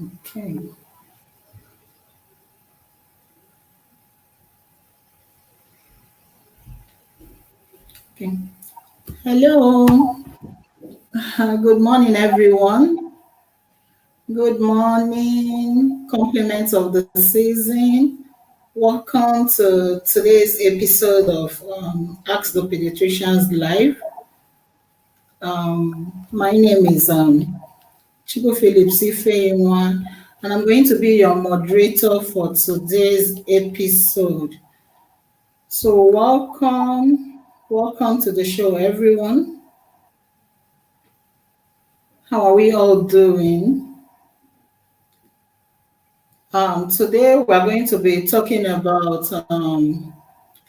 Okay. Okay. Hello. Good morning, everyone. Good morning. Compliments of the season. Welcome to today's episode of Ask the Pediatricians Live. My name is Chico Phillips Ifeinwa, and I'm going to be your moderator for today's episode. So, welcome to the show, everyone. How are we all doing? Today, we're going to be talking about a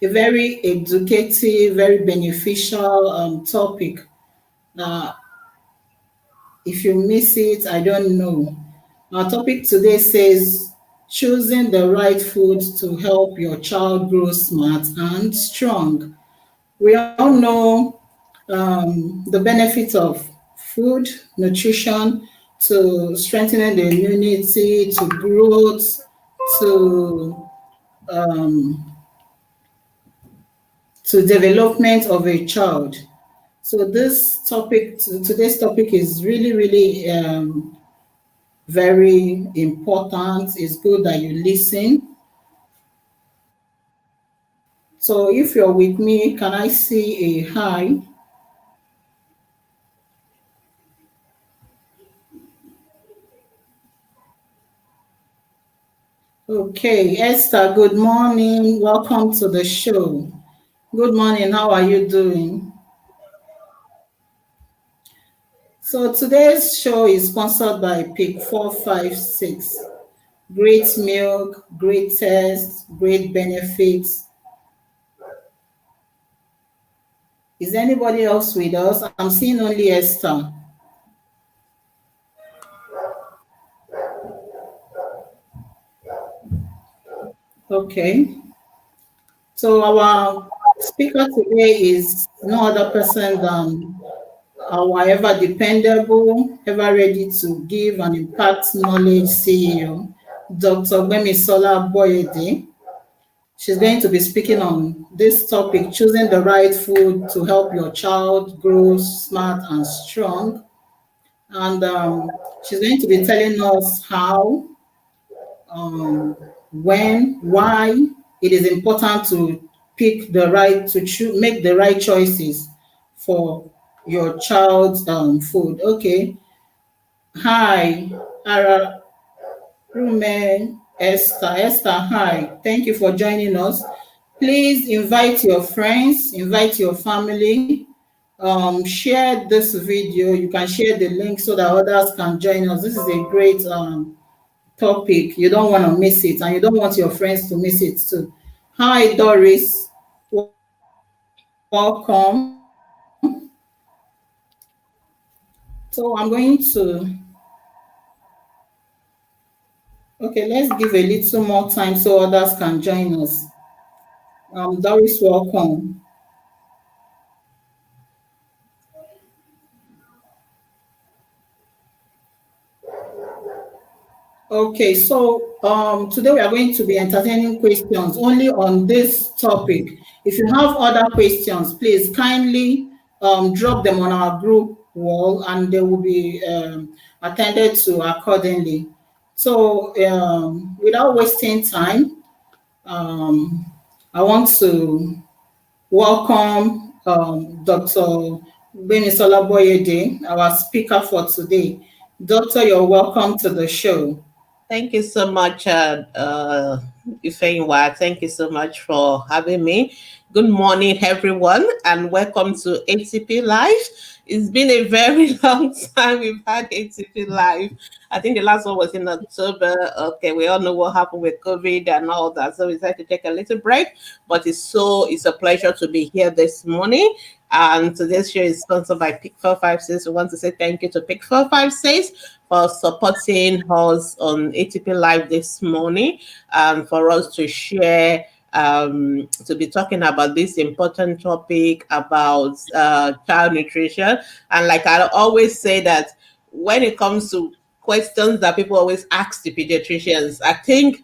very educative, very beneficial topic. Uh, if you miss it, I don't know. Our topic today says choosing the right food to help your child grow smart and strong. We all know the benefit of food, nutrition, to strengthening the immunity, to growth, to um, to development of a child. So today's topic is really, really very important. It's good that you listen. So if you're with me, can I see a hi? Okay, Esther, good morning. Welcome to the show. Good morning. How are you doing? So today's show is sponsored by Pick 456. Great milk, great taste, great benefits. Is anybody else with us? I'm seeing only Esther. Okay. So our speaker today is no other person than our ever dependable, ever ready to give and impact knowledge CEO, Dr. Gbemisola Boyede. She's going to be speaking on this topic, choosing the right food to help your child grow smart and strong. And she's going to be telling us how, um, when, why it is important to make the right choices for your child's food. Okay. Hi, Ara Rume, Esther. Esther, hi. Thank you for joining us. Please invite your friends, invite your family, share this video. You can share the link so that others can join us. This is a great topic. You don't want to miss it, and you don't want your friends to miss it too. Hi, Doris. Welcome. So I'm going to, okay, let's give a little more time so others can join us. Doris, welcome. Okay, so today we are going to be entertaining questions only on this topic. If you have other questions, please kindly drop them on our group wall and they will be attended to accordingly. So without wasting time, um, I want to welcome Dr. Benisola Boyede, our speaker for today. Doctor, you're welcome to the show. Thank you so much, Ifeanyi. Thank you so much for having me. Good morning, everyone, and welcome to ATP Live. It's been a very long time we've had ATP Live. I think the last one was in October. Okay, we all know what happened with COVID and all that, so we decided to take a little break. But it's a pleasure to be here this morning. And today's show is sponsored by Pick 456. We want to say thank you to Pick 456 for supporting us on ATP Live this morning and for us to share, to be talking about this important topic about child nutrition. And like I always say that when it comes to questions that people always ask the pediatricians. I think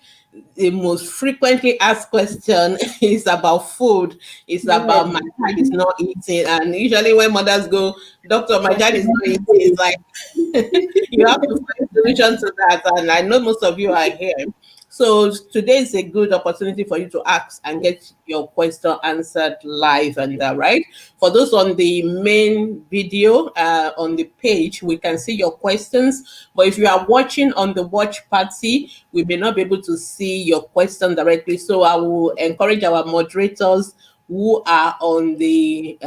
the most frequently asked question is about food. It's about my Yes. child is not eating. And usually when mothers go, doctor, my child is not eating, it's like you have to find solution to that. And I know most of you are here. So today is a good opportunity for you to ask and get your question answered live and right. For those on the main video on the page, we can see your questions. But if you are watching on the watch party, we may not be able to see your question directly. So I will encourage our moderators who are on the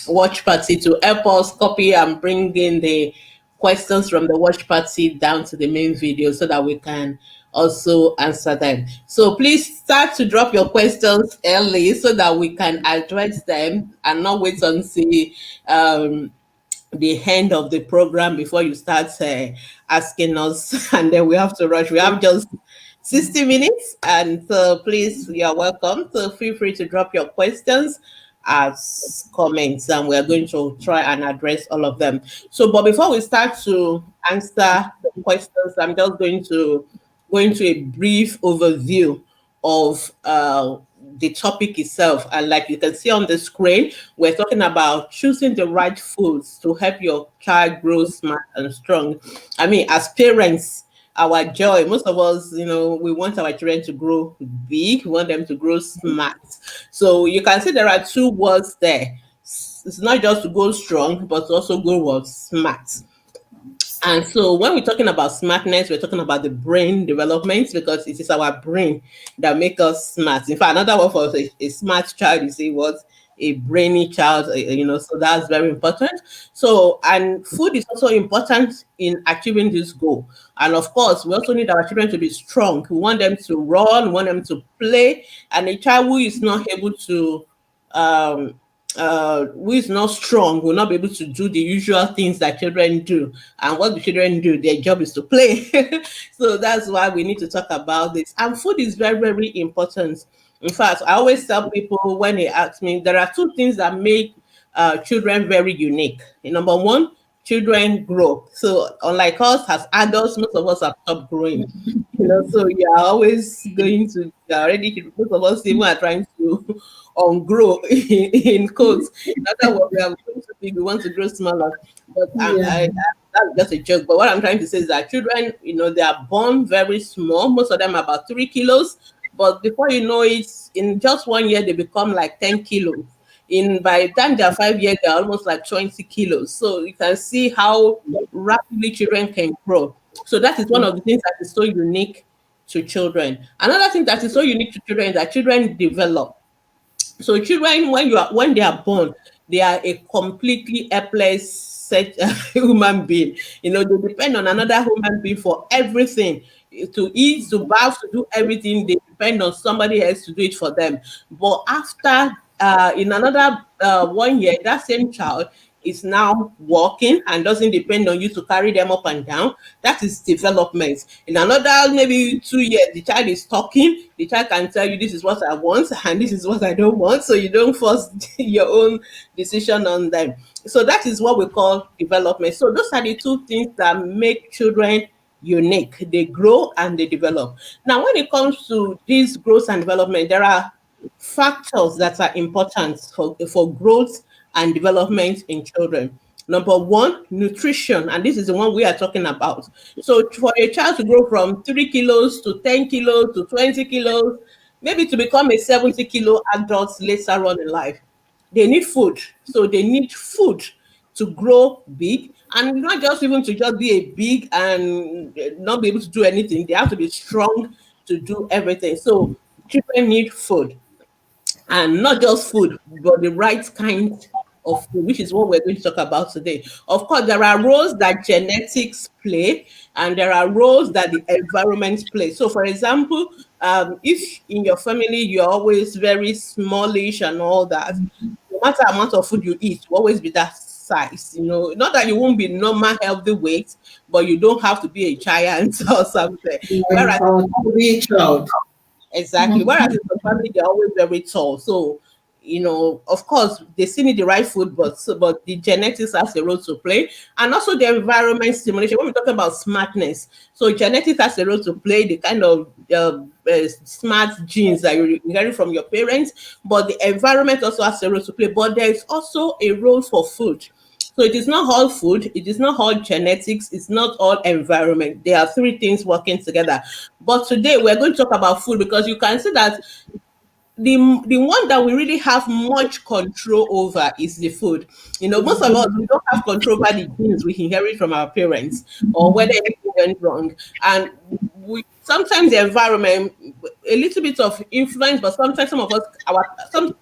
watch party to help us copy and bring in the questions from the watch party down to the main video so that we can also answer them. So please start to drop your questions early so that we can address them and not wait until um, the end of the program before you start asking us and then we have to rush. We have just 60 minutes, and so please, you're welcome. So feel free to drop your questions as comments, and we're going to try and address all of them. So, but before we start to answer the questions, I'm just going to a brief overview of the topic itself. And like you can see on the screen, we're talking about choosing the right foods to help your child grow smart and strong. I mean, as parents, our joy, most of us, we want our children to grow big, we want them to grow smart. So you can see there are two words there. It's not just to go strong, but to also go what? Smart. And so when we're talking about smartness, we're talking about the brain development because it is our brain that make us smart. In fact, another word for a smart child, you see what? A brainy child, so that's very important. So, and food is also important in achieving this goal. And of course, we also need our children to be strong. We want them to run, we want them to play. And a child who is not able to um, who is not strong will not be able to do the usual things that children do. And what the children do, their job is to play. So that's why we need to talk about this. And food is very, very important. In fact, I always tell people when they ask me, there are two things that make children very unique. Number one, children grow. So unlike us as adults, most of us have stopped growing. So you are always going to you're already most of us even are trying to grow in quotes. Not that what we are going to be, we want to grow smaller. But Yeah. that's just a joke. But what I'm trying to say is that children, they are born very small. Most of them are about 3 kilos. But before you know it, in just 1 year, they become like 10 kilos. In by the time they're 5 years, they're almost like 20 kilos. So you can see how rapidly children can grow. So that is one of the things that is so unique to children. Another thing that is so unique to children is that children develop. So children, when they are born, they are a completely helpless set human being. They depend on another human being for everything. To eat, to bath, to do everything. They depend on somebody else to do it for them. But after in another 1 year, that same child is now walking and doesn't depend on you to carry them up and down. That is development. In another maybe 2 years, the child is talking. The child can tell you this is what I want and this is what I don't want. So you don't force your own decision on them. So that is what we call development. So those are the two things that make children unique. They grow and they develop. Now, when it comes to this growth and development, there are factors that are important for growth and development in children. Number one, nutrition, and this is the one we are talking about. So, for a child to grow from 3 kilos to 10 kilos to 20 kilos, maybe to become a 70-kilo adult later on in life, they need food. So, they need food to grow big and not just even to just be a big and not be able to do anything. They have to be strong to do everything. So, children need food, and not just food, but the right kind of food, which is what we're going to talk about today. Of course, there are roles that genetics play, and there are roles that the environment play. So, for example, if in your family you're always very smallish and all that, no matter amount of food you eat, will always be that size. Not that you won't be normal healthy weight, but you don't have to be a giant or something. Like Whereas our three child. exactly. Whereas in the family, they're always very tall. So of course, they still need the right food, but the genetics has a role to play, and also the environment stimulation. When we talk about smartness, so genetics has a role to play. The kind of smart genes that you inherit from your parents, but the environment also has a role to play. But there is also a role for food. So it is not all food, it is not all genetics, it's not all environment. There are three things working together. But today we're going to talk about food because you can see that the one that we really have much control over is the food. Most of us, we don't have control over the genes we inherit from our parents or whether anything went wrong. And we sometimes the environment, a little bit of influence, but sometimes some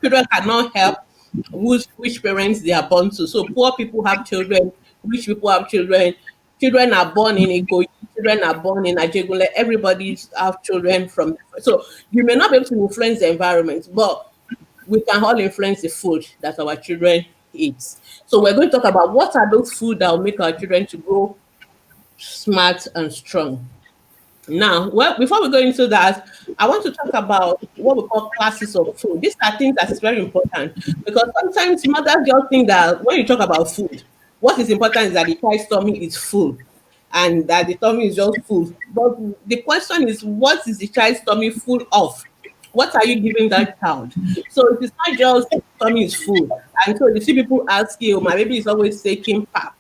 children cannot help which parents they are born to. So poor people have children, rich people have children. Children are born in Ikoyi, children are born in Ajegule. Everybody have children from. So you may not be able to influence the environment, but we can all influence the food that our children eat. So we're going to talk about what are those food that will make our children to grow smart and strong. Now, well, before we go into that, I want to talk about what we call classes of food. These are things that is very important because sometimes mothers just think that when you talk about food, what is important is that the child's tummy is full and that the tummy is just full. But the question is, what is the child's tummy full of? What are you giving that child? So it is not just tummy is full. And so you see people ask you, my baby is always taking pap.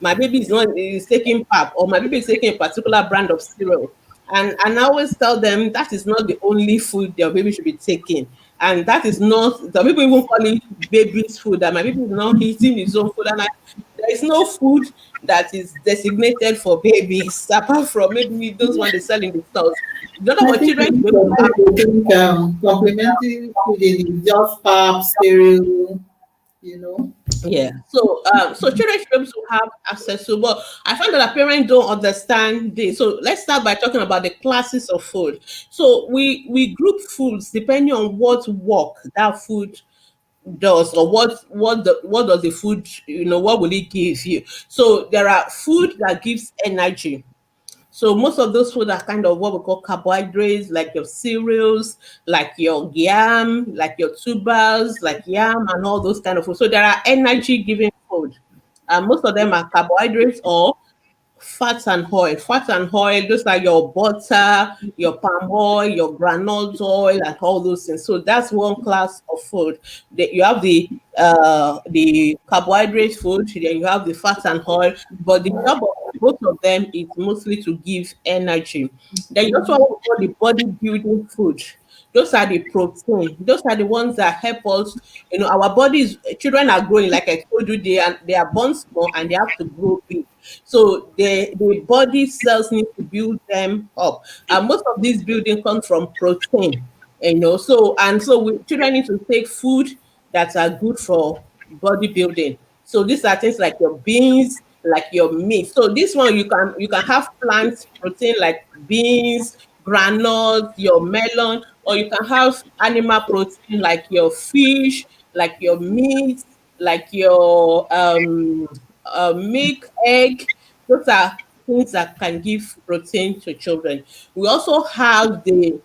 My baby is taking pap, or my baby is taking a particular brand of cereal. And I always tell them that is not the only food their baby should be taking. And that is not, some people even call it baby's food, that my baby is not eating his own food. There is no food that is designated for babies apart from maybe those ones they sell in the stores. The other I for think children, most of them they think complementary feeding is just pap, cereal, you know. yeah. So children should be able to have access to, but I find that our parents don't understand this. So let's start by talking about the classes of food. So we group foods depending on what work that food does, or what does the food, what will it give you. So there are food that gives energy. So most of those food are kind of what we call carbohydrates, like your cereals, like your yam, like your tubers, like yam and all those kind of food. So there are energy giving food. And most of them are carbohydrates or fats and oil. Fats and oil, those are your butter, your palm oil, your granule oil, and all those things. So that's one class of food. You have the carbohydrate food, then you have the fat and oil, but the job of both of them is mostly to give energy. Then you also have what we call the body building food. Those are the protein. Those are the ones that help us. Our bodies, children are growing, like I told you, they are born small and they have to grow big. So the body cells need to build them up. And most of this building comes from protein. Children need to take food that are good for bodybuilding. So these are things like your beans, like your meat. So this one you can have plant protein like beans, granules, your melon, or you can have animal protein like your fish, like your meat, like your milk, egg. Those are things that can give protein to children. We also have the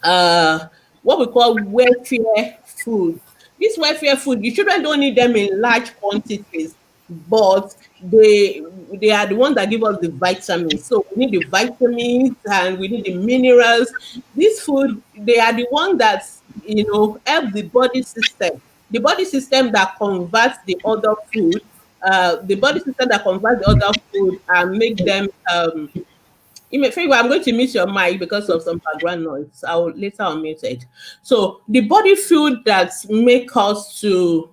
uh what we call welfare food. This welfare food, the children don't need them in large quantities, but they are the ones that give us the vitamins. So we need the vitamins and we need the minerals. This food, they are the ones that help the body system. The body system that converts the other food, the body system that converts the other food and make them favor, I'm going to mute your mic because of some background noise. I'll later unmute it. So the body food that make us to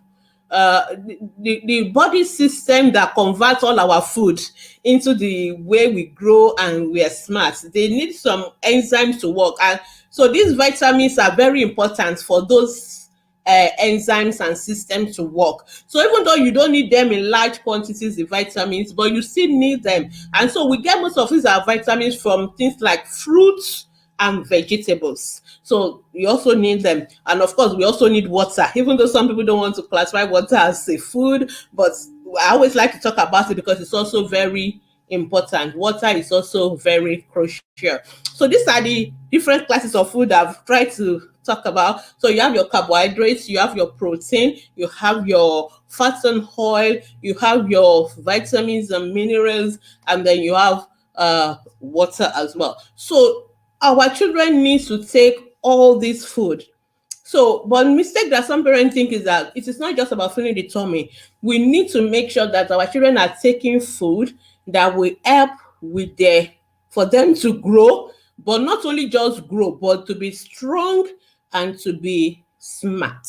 the body system that converts all our food into the way we grow and we are smart. They need some enzymes to work. And so these vitamins are very important for those enzymes and systems to work. So even though you don't need them in large quantities, the vitamins, but you still need them. And so we get most of these our vitamins from things like fruits and vegetables. So we also need them. And of course, we also need water, even though some people don't want to classify water as a food, but I always like to talk about it because it's also very important. Water is also very crucial. So these are the different classes of food I've tried to talk about. So you have your carbohydrates, you have your protein, you have your fats and oil, you have your vitamins and minerals, and then you have water as well. So our children need to take all this food. So, but mistake that some parents think is that it is not just about filling the tummy. We need to make sure that our children are taking food that will help with their for them to grow, but not only just grow, but to be strong and to be smart.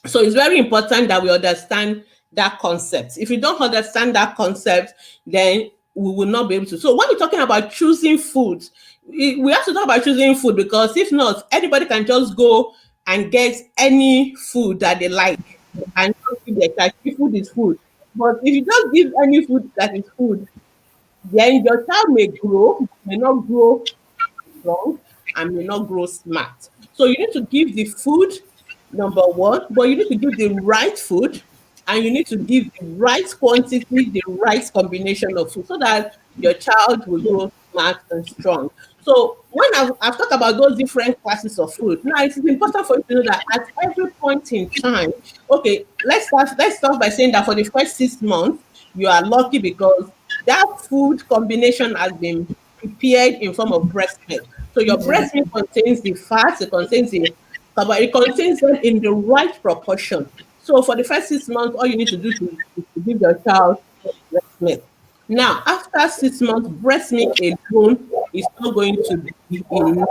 So it's very important that we understand that concept. If you don't understand that concept, then we will not be able to. So when we're talking about choosing food, we have to talk about choosing food, because if not, anybody can just go and get any food that they like and just give their child. Food is food. But if you just give any food that is food, then your child may grow, may not grow strong, and may not grow smart. So you need to give the food, number one, but you need to give the right food, and you need to give the right quantity, the right combination of food, so that your child will grow smart and strong. So when I've talked about those different classes of food, now it is important for you to know that at every point in time, okay, let's start by saying that for the first 6 months, you are lucky because that food combination has been prepared in form of breast milk. So your breast milk contains the fats, it contains the carbohydrate, it contains them in the right proportion. So for the first 6 months, all you need to do is to give your child breast milk. Now, after 6 months, breast milk alone is not going to be enough.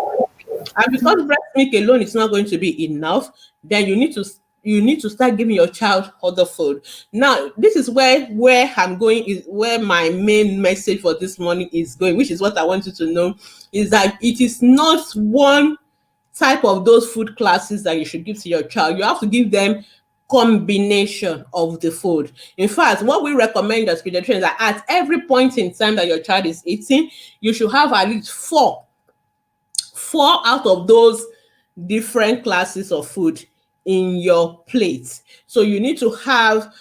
And because breast milk alone is not going to be enough, then you need to start giving your child other food. Now, this is where I'm going, is where my main message for this morning is going, which is what I want you to know, is that it is not one type of those food classes that you should give to your child. You have to give them combination of the food. In fact, what we recommend as pediatricians is that at every point in time that your child is eating, you should have at least four out of those different classes of food in your plate. So you need to have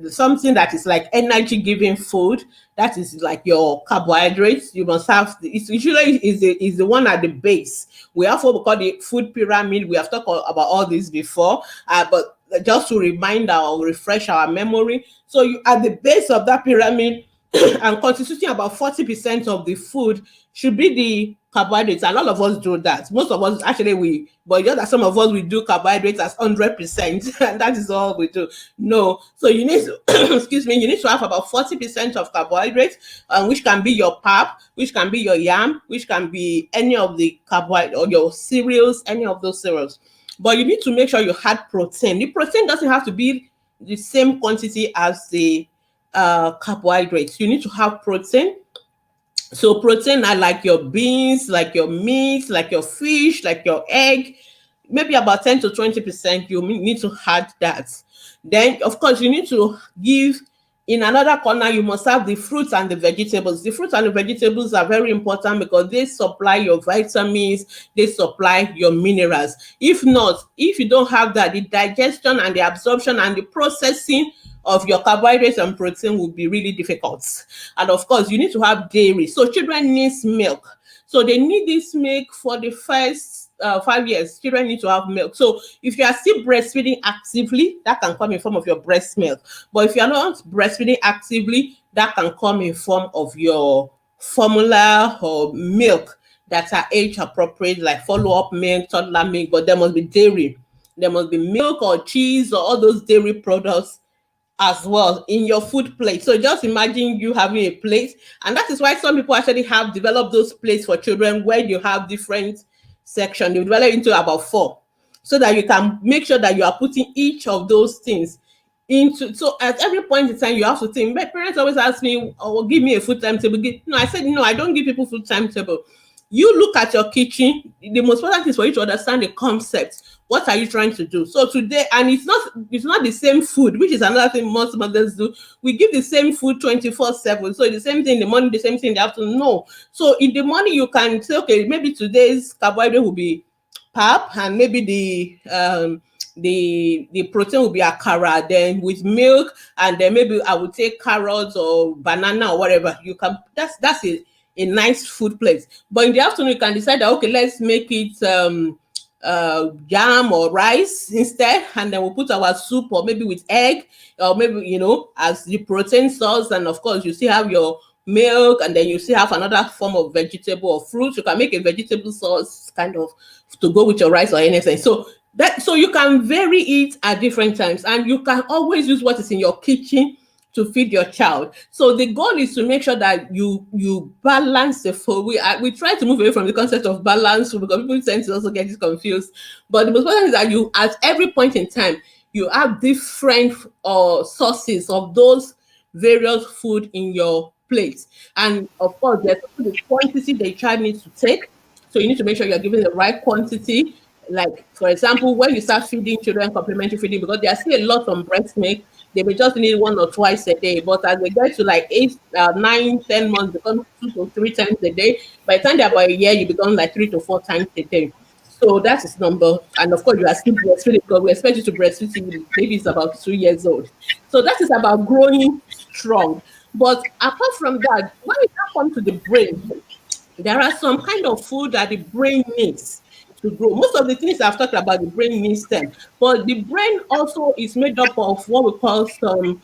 something that is like energy giving food. That is like your carbohydrates. You must have it's usually is the one at the base. We have what we call the food pyramid. We have talked about all this before, but just to remind or refresh our memory. So you at the base of that pyramid and constituting about 40% of the food should be the carbohydrates. And all of us do that. Most of us actually but just that some of us we do carbohydrates as 100%, and that is all we do. No, so you need to excuse me, you need to have about 40% of carbohydrates, which can be your pap, which can be your yam, which can be any of the carbohydrate or your cereals, any of those cereals. But you need to make sure you had protein. The protein doesn't have to be the same quantity as the carbohydrates. You need to have protein. So protein are like your beans, like your meat, like your fish, like your egg. Maybe about 10 to 20%, you need to add that. Then, of course, you need to give in another corner, you must have the fruits and the vegetables. The fruits and the vegetables are very important because they supply your vitamins, they supply your minerals. If not, if you don't have that, the digestion and the absorption and the processing of your carbohydrates and protein will be really difficult. And of course, you need to have dairy. So children need milk. So they need this milk for the first 5 years. Children need to have milk. So if you are still breastfeeding actively, that can come in form of your breast milk. But if you are not breastfeeding actively, that can come in form of your formula or milk that are age appropriate, like follow-up milk, toddler milk, but there must be dairy. There must be milk or cheese or all those dairy products as well in your food plate. So just imagine you having a plate, and that is why some people actually have developed those plates for children where you have different sections. They develop into about 4, so that you can make sure that you are putting each of those things into. So at every point in time, you have to think. My parents always ask me, "Oh, give me a food timetable." No, I said no. I don't give people food timetable. You look at your kitchen. The most important thing is for you to understand the concept. What are you trying to do? So today, and it's not the same food, which is another thing most mothers do. We give the same food 24/7. So the same thing in the morning, the same thing in the afternoon. No. So in the morning, you can say, okay, maybe today's carbohydrate will be pap, and maybe the the protein will be akara, then with milk, and then maybe I would take carrots or banana or whatever. You can that's a nice food plate. But in the afternoon, you can decide that okay, let's make it jam or rice instead, and then we'll put our soup or maybe with egg, or maybe as the protein source. And of course, you still have your milk, and then you still have another form of vegetable or fruit. You can make a vegetable sauce kind of to go with your rice or anything. So you can vary it at different times, and you can always use what is in your kitchen to feed your child. So the goal is to make sure that you balance the food. We try to move away from the concept of balance because people tend to also get it confused. But the most important is that you, at every point in time, you have different sources of those various food in your plate. And of course, there's also the quantity the child needs to take. So you need to make sure you're giving the right quantity. Like, for example, when you start feeding children complementary feeding, because they are still a lot on breast milk, they may just need one or twice a day. But as they get to like 8, 9, 10 months, become 2 to 3 times a day. By the time they're about a year, you become like 3 to 4 times a day. So that is number. And of course, you are still breastfeeding because we expect you to breastfeed till baby is about 2 years old. So that is about growing strong. But apart from that, when it comes to the brain, there are some kind of food that the brain needs to grow. Most of the things I've talked about, the brain needs them. But the brain also is made up of what we call some,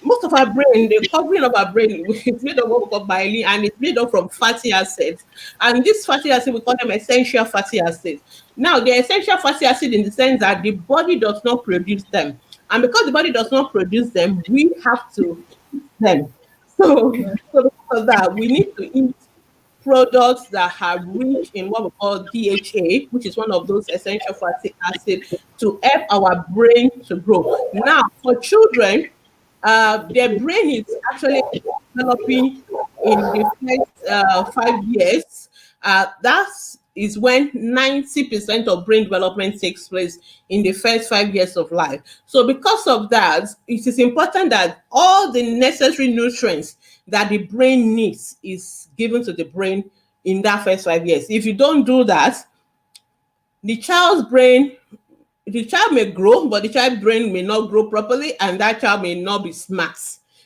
most of our brain, the covering of our brain is made up of what we call myelin, and it's made up from fatty acids. And this fatty acid, we call them essential fatty acids. Now, they're essential fatty acid in the sense that the body does not produce them. And because the body does not produce them, we have to eat them. So because of that, we need to eat products that are rich in what we call DHA, which is one of those essential fatty acids to help our brain to grow. Now, for children, their brain is actually developing in the first 5 years. That is when 90% of brain development takes place in the first 5 years of life. So, because of that, it is important that all the necessary nutrients that the brain needs is given to the brain in that first 5 years. If you don't do that, the child's brain the child may grow, but the child brain may not grow properly, and that child may not be smart.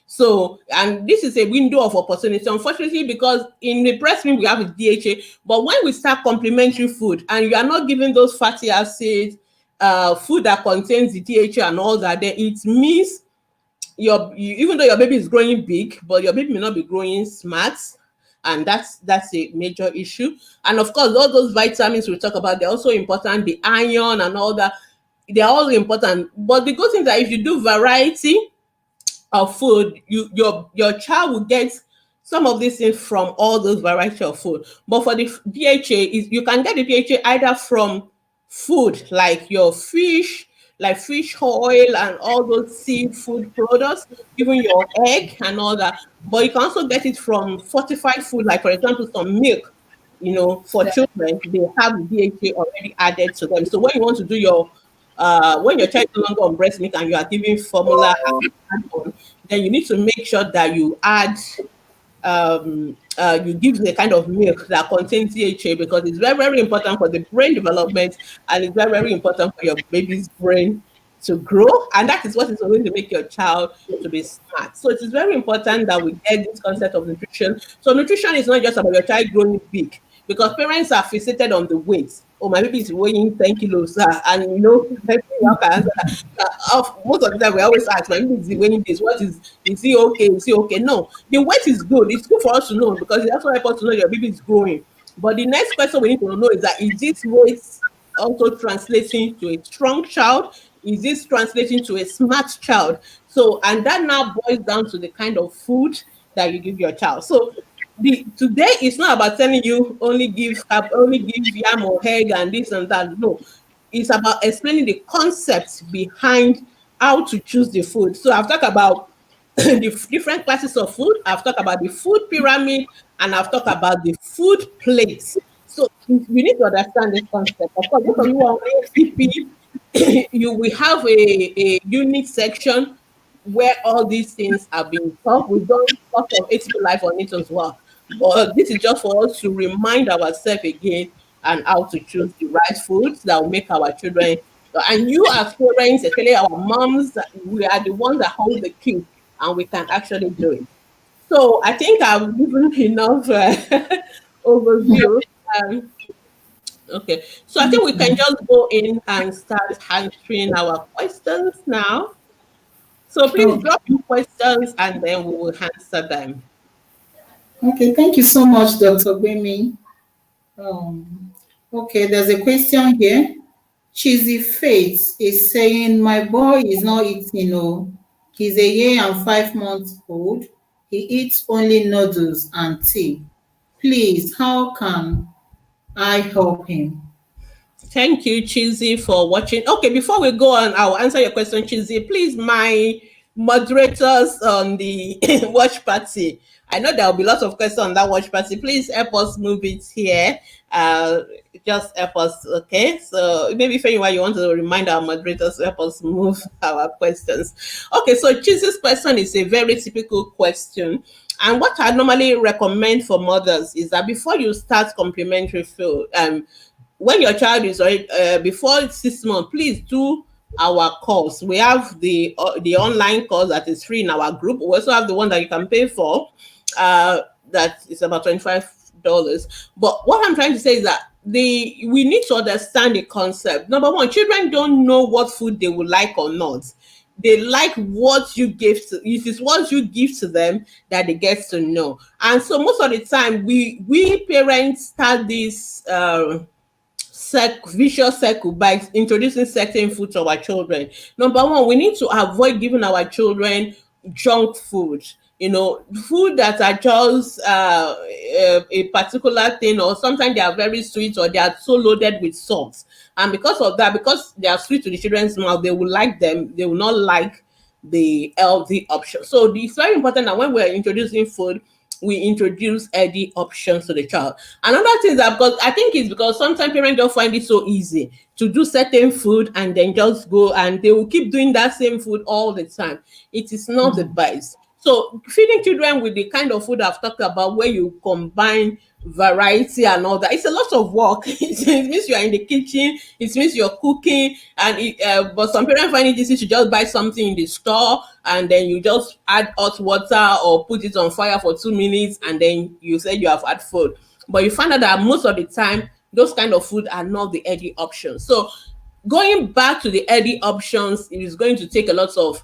So, and this is a window of opportunity, unfortunately, because in the breast milk we have DHA, but when we start complementary food and you are not giving those fatty acids, food that contains the DHA and all that, then it means even though your baby is growing big, but your baby may not be growing smart, and that's a major issue. And of course, all those vitamins we talk about, they're also important. The iron and all that, they're all important. But the good thing is that if you do variety of food, your child will get some of these things from all those variety of food. But for the DHA, you can get the DHA either from food like your fish, like fish oil and all those seafood products, even your egg and all that. But you can also get it from fortified food, like for example, some milk. For children, they have DHA already added to them. So when you want to do when your child is no longer on breast milk and you are giving formula add on, then you need to make sure that you give the kind of milk that contains DHA, because it's very, very important for the brain development, and it's very, very important for your baby's brain to grow. And that is what is going to make your child to be smart. So it is very important that we get this concept of nutrition. So nutrition is not just about your child growing big, because parents are fixated on the weight. Oh, my baby is weighing 10 kilos, and most of the time we always ask, my baby is weighing this. Is he okay? Is he okay? No, the weight is good. It's good for us to know, because it's also important to know your baby is growing. But the next question we need to know is that, is this weight also translating to a strong child? Is this translating to a smart child? So, and that now boils down to the kind of food that you give your child. So today is not about telling you only give yam or egg and this and that. No, it's about explaining the concepts behind how to choose the food. So I've talked about the different classes of food. I've talked about the food pyramid, and I've talked about the food plates. So we need to understand this concept. Of course, those of you who are on ACP, you will have a unique section where all these things are being taught. We've done lots of ATP Life on it as well. But this is just for us to remind ourselves again and how to choose the right foods that will make our children And you as parents, especially our moms, we are the ones that hold the key and we can actually do it. So I think I've given enough overview. Um, okay, so I think we can just go in and start answering our questions now. So please Okay. drop your questions and then we will answer them. Okay. Thank you so much, Dr. Gbemi. Um, okay, there's a question here. Cheesy Faith is saying, my boy is not eating, oh. He's a year and 5 months old. He eats only noodles and tea. Please, how can I help him? Thank you, Chizzy, for watching. Okay, before we go on, I'll answer your question, Chizzy. Please, my moderators on the watch party. I know there will be lots of questions on that watch party. Please help us move it here. Uh, just help us, okay? So maybe if anyone you want to remind our moderators to help us move our questions. Okay, so Chizzy's question is a very typical question. And what I normally recommend for mothers is that before you start complementary food, when your child is already before 6 months, please do our course. We have the online course that is free in our group. We also have the one that you can pay for. That is about $25. But what I'm trying to say is that we need to understand the concept. Number one, children don't know what food they would like or not. They like what you give to it is what you give to them that they get to know. And so most of the time we parents start this vicious circle by introducing certain food to our children. Number one, we need to avoid giving our children junk food. Food that are just a particular thing, or sometimes they are very sweet, or they are so loaded with salt. And because of that, because they are sweet to the children's mouth, they will like them. They will not like the healthy option. So it's very important that when we're introducing food, we introduce healthy options to the child. Another thing is that because I think it's because sometimes parents don't find it so easy to do certain food and then just go and they will keep doing that same food all the time. It is not the best. So feeding children with the kind of food I've talked about, where you combine variety and all that, it's a lot of work. It means you are in the kitchen, it means you're cooking, and but some parents find it easy to just buy something in the store and then you just add hot water or put it on fire for 2 minutes and then you say you have had food. But you find out that most of the time those kind of food are not the healthy options. So going back to the healthy options, it is going to take a lot of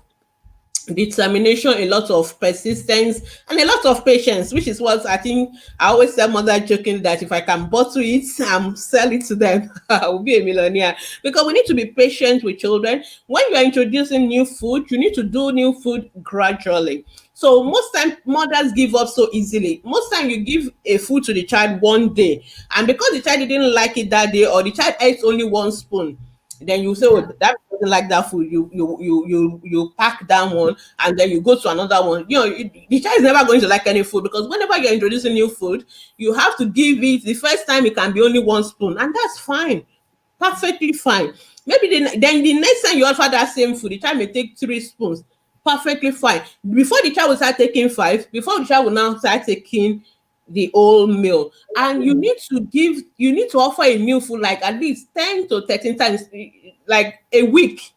determination, a lot of persistence, and a lot of patience, which is what I think I always tell mother joking that if I can bottle it and sell it to them, I will be a millionaire. Because we need to be patient with children. When you are introducing new food, you need to do new food gradually. So most time mothers give up so easily. Most time you give a food to the child one day, and because the child didn't like it that day, or the child ate only one spoon, then you say, oh, that doesn't like that food. You pack that one and then you go to another one. The child is never going to like any food, because whenever you're introducing new food, you have to give it the first time it can be only one spoon, and that's fine, perfectly fine. Maybe then the next time you offer that same food, the child may take 3 spoons, perfectly fine. Before the child will start taking five, before the child will now start taking the whole meal. And you need to offer a meal for like at least 10 to 13 times, like a week,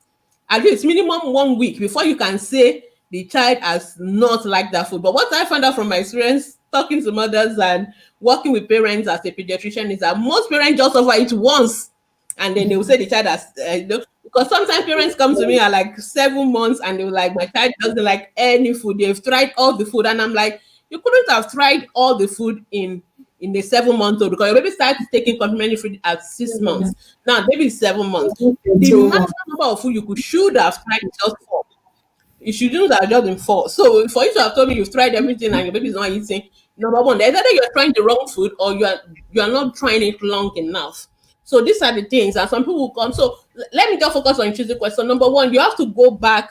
at least minimum 1 week, before you can say the child has not liked that food. But what I found out from my experience talking to mothers and working with parents as a pediatrician is that most parents just offer it once and then they will say the child has because sometimes parents come to me at like 7 months and they were like, my child doesn't like any food, they've tried all the food, and I'm like, you couldn't have tried all the food in the 7 month old, because your baby starts taking complementary food at 6 months. Now baby is 7 months. The maximum number of food you should have tried is just four. You shouldn't have just been four. So for you to have told me you've tried everything and your baby is not eating, number one, either you're trying the wrong food or you are not trying it long enough. So these are the things, and some people will come. So let me just focus on choosing question. Number one, you have to go back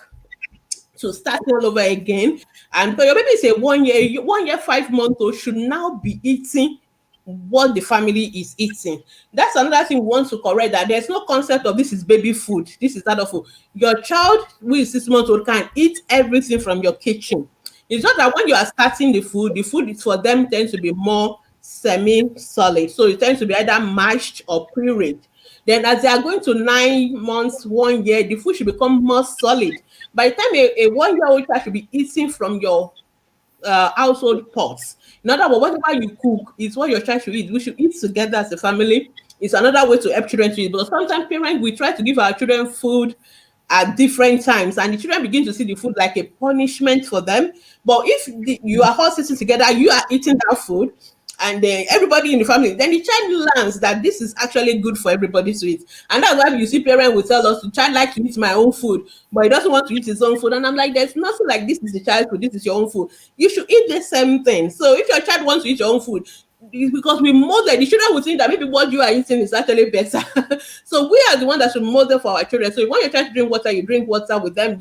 to start all over again. And for your baby is a 1 year, 1 year, 5 month old should now be eating what the family is eating. That's another thing we want to correct, that there's no concept of this is baby food, this is adult food. Your child who is 6 months old can eat everything from your kitchen. It's just that when you are starting the food is for them tends to be more semi-solid. So it tends to be either mashed or pureed. Then as they are going to 9 months, 1 year, the food should become more solid. By the time a 1 year old child should be eating from your household pots. In other words, whatever you cook is what your child should eat. We should eat together as a family. It's another way to help children to eat. But sometimes parents, we try to give our children food at different times, and the children begin to see the food like a punishment for them. But if you are all sitting together, you are eating that food, and then everybody in the family, then the child learns that this is actually good for everybody to eat. And that's why you see parents will tell us the child likes to eat my own food, but he doesn't want to eat his own food. And I'm like, there's nothing like this is the child's food, this is your own food. You should eat the same thing. So if your child wants to eat your own food, it's because we model, the children will think that maybe what you are eating is actually better. So we are the one that should model for our children. So if you want your child to drink water, you drink water with them.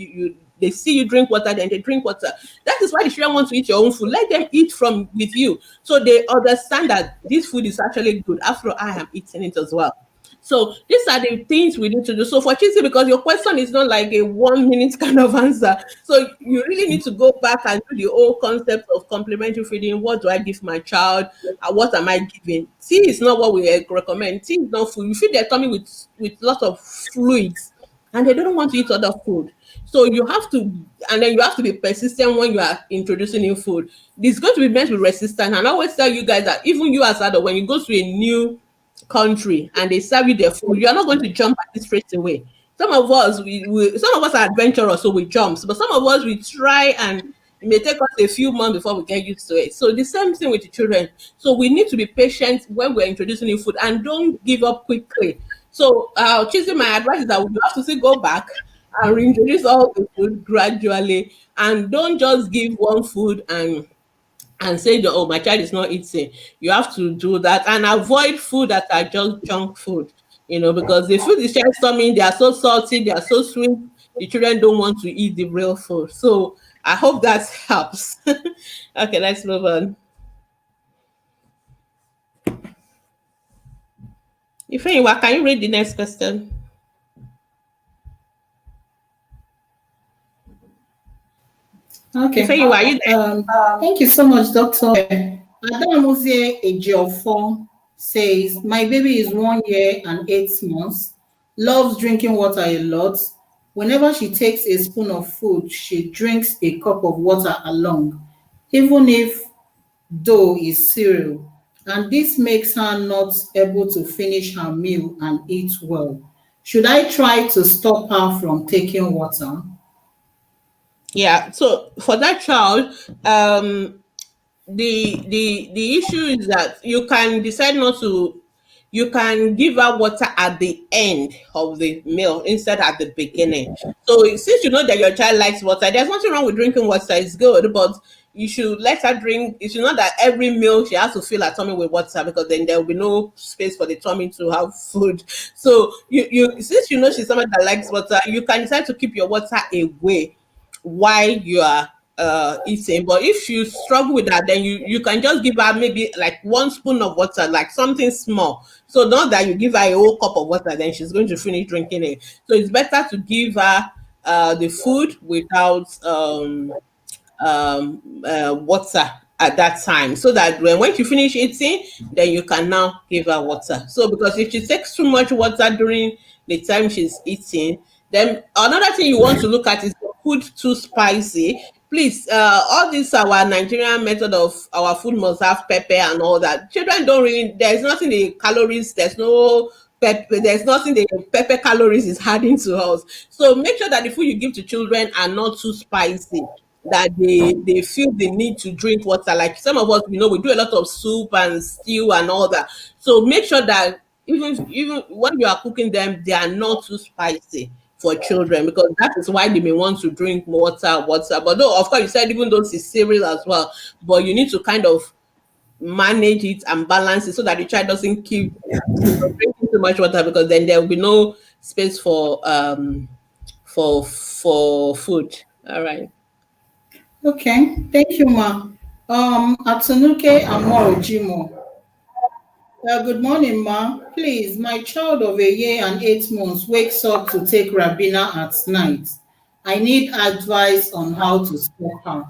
They see you drink water, then they drink water. That is why the children want to eat your own food. Let them eat from with you, so they understand that this food is actually good. After all, I am eating it as well. So these are the things we need to do. So for Chisi, because your question is not like a 1 minute kind of answer, so you really need to go back and do the whole concept of complementary feeding. What do I give my child? What am I giving? Tea is not what we recommend. Tea is not food. You feed their tummy with lots of fluids, and they don't want to eat other food. So you have to, and then you have to be persistent when you are introducing new food. It's going to be meant to be resistant. And I always tell you guys that even you as adult, when you go to a new country and they serve you their food, you are not going to jump at it straight away. Some of us, some of us are adventurous, so we jump. But some of us, we try, and it may take us a few months before we get used to it. So the same thing with the children. So we need to be patient when we're introducing new food, and don't give up quickly. So, choosing my advice is that you have to still go back and reintroduce all the food gradually, and don't just give one food and say, oh, my child is not eating. You have to do that and avoid food that are just junk food, because the food is just something, they are so salty, they are so sweet. The children don't want to eat the real food. So I hope that helps. Okay, let's move on. If anyone, can you read the next question? If Okay. anyone, are you Thank you so much, Doctor. Adamuzie Ejiofor says, my baby is 1 year and 8 months, loves drinking water a lot. Whenever she takes a spoon of food, she drinks a cup of water along, even if dough is cereal. And this makes her not able to finish her meal and eat well. Should I try to stop her from taking water? Yeah, so for that child, the issue is that you can decide not to, you can give her water at the end of the meal instead at the beginning. So since you know that your child likes water, there's nothing wrong with drinking water, it's good, but you should let her drink. You should know that every meal she has to fill her tummy with water, because then there will be no space for the tummy to have food. So you since you know she's someone that likes water, you can decide to keep your water away while you are eating. But if you struggle with that, then you can just give her maybe like 1 spoon of water, like something small. So not that you give her a whole cup of water, then she's going to finish drinking it. So it's better to give her the food without water at that time, so that when you finish eating, then you can now give her water. So because if she takes too much water during the time she's eating, then another thing you want to look at is the food too spicy. Please, all this our Nigerian method of our food must have pepper and all that. Children don't really, there's nothing the calories, there's no pepper, there's nothing the pepper calories is adding to us. So make sure that the food you give to children are not too spicy, that they feel the need to drink water. Like some of us, we do a lot of soup and stew and all that. So make sure that even when you are cooking them, they are not too spicy for children, because that is why they may want to drink water. But though, of course, you said even those is cereal as well, but you need to kind of manage it and balance it so that the child doesn't keep drinking too much water, because then there will be no space for food. All right. Okay, thank you, ma. Atsunuke Amorojimo. Good morning, ma. Please, my child of 1 year and 8 months wakes up to take Rabina at night. I need advice on how to stop her.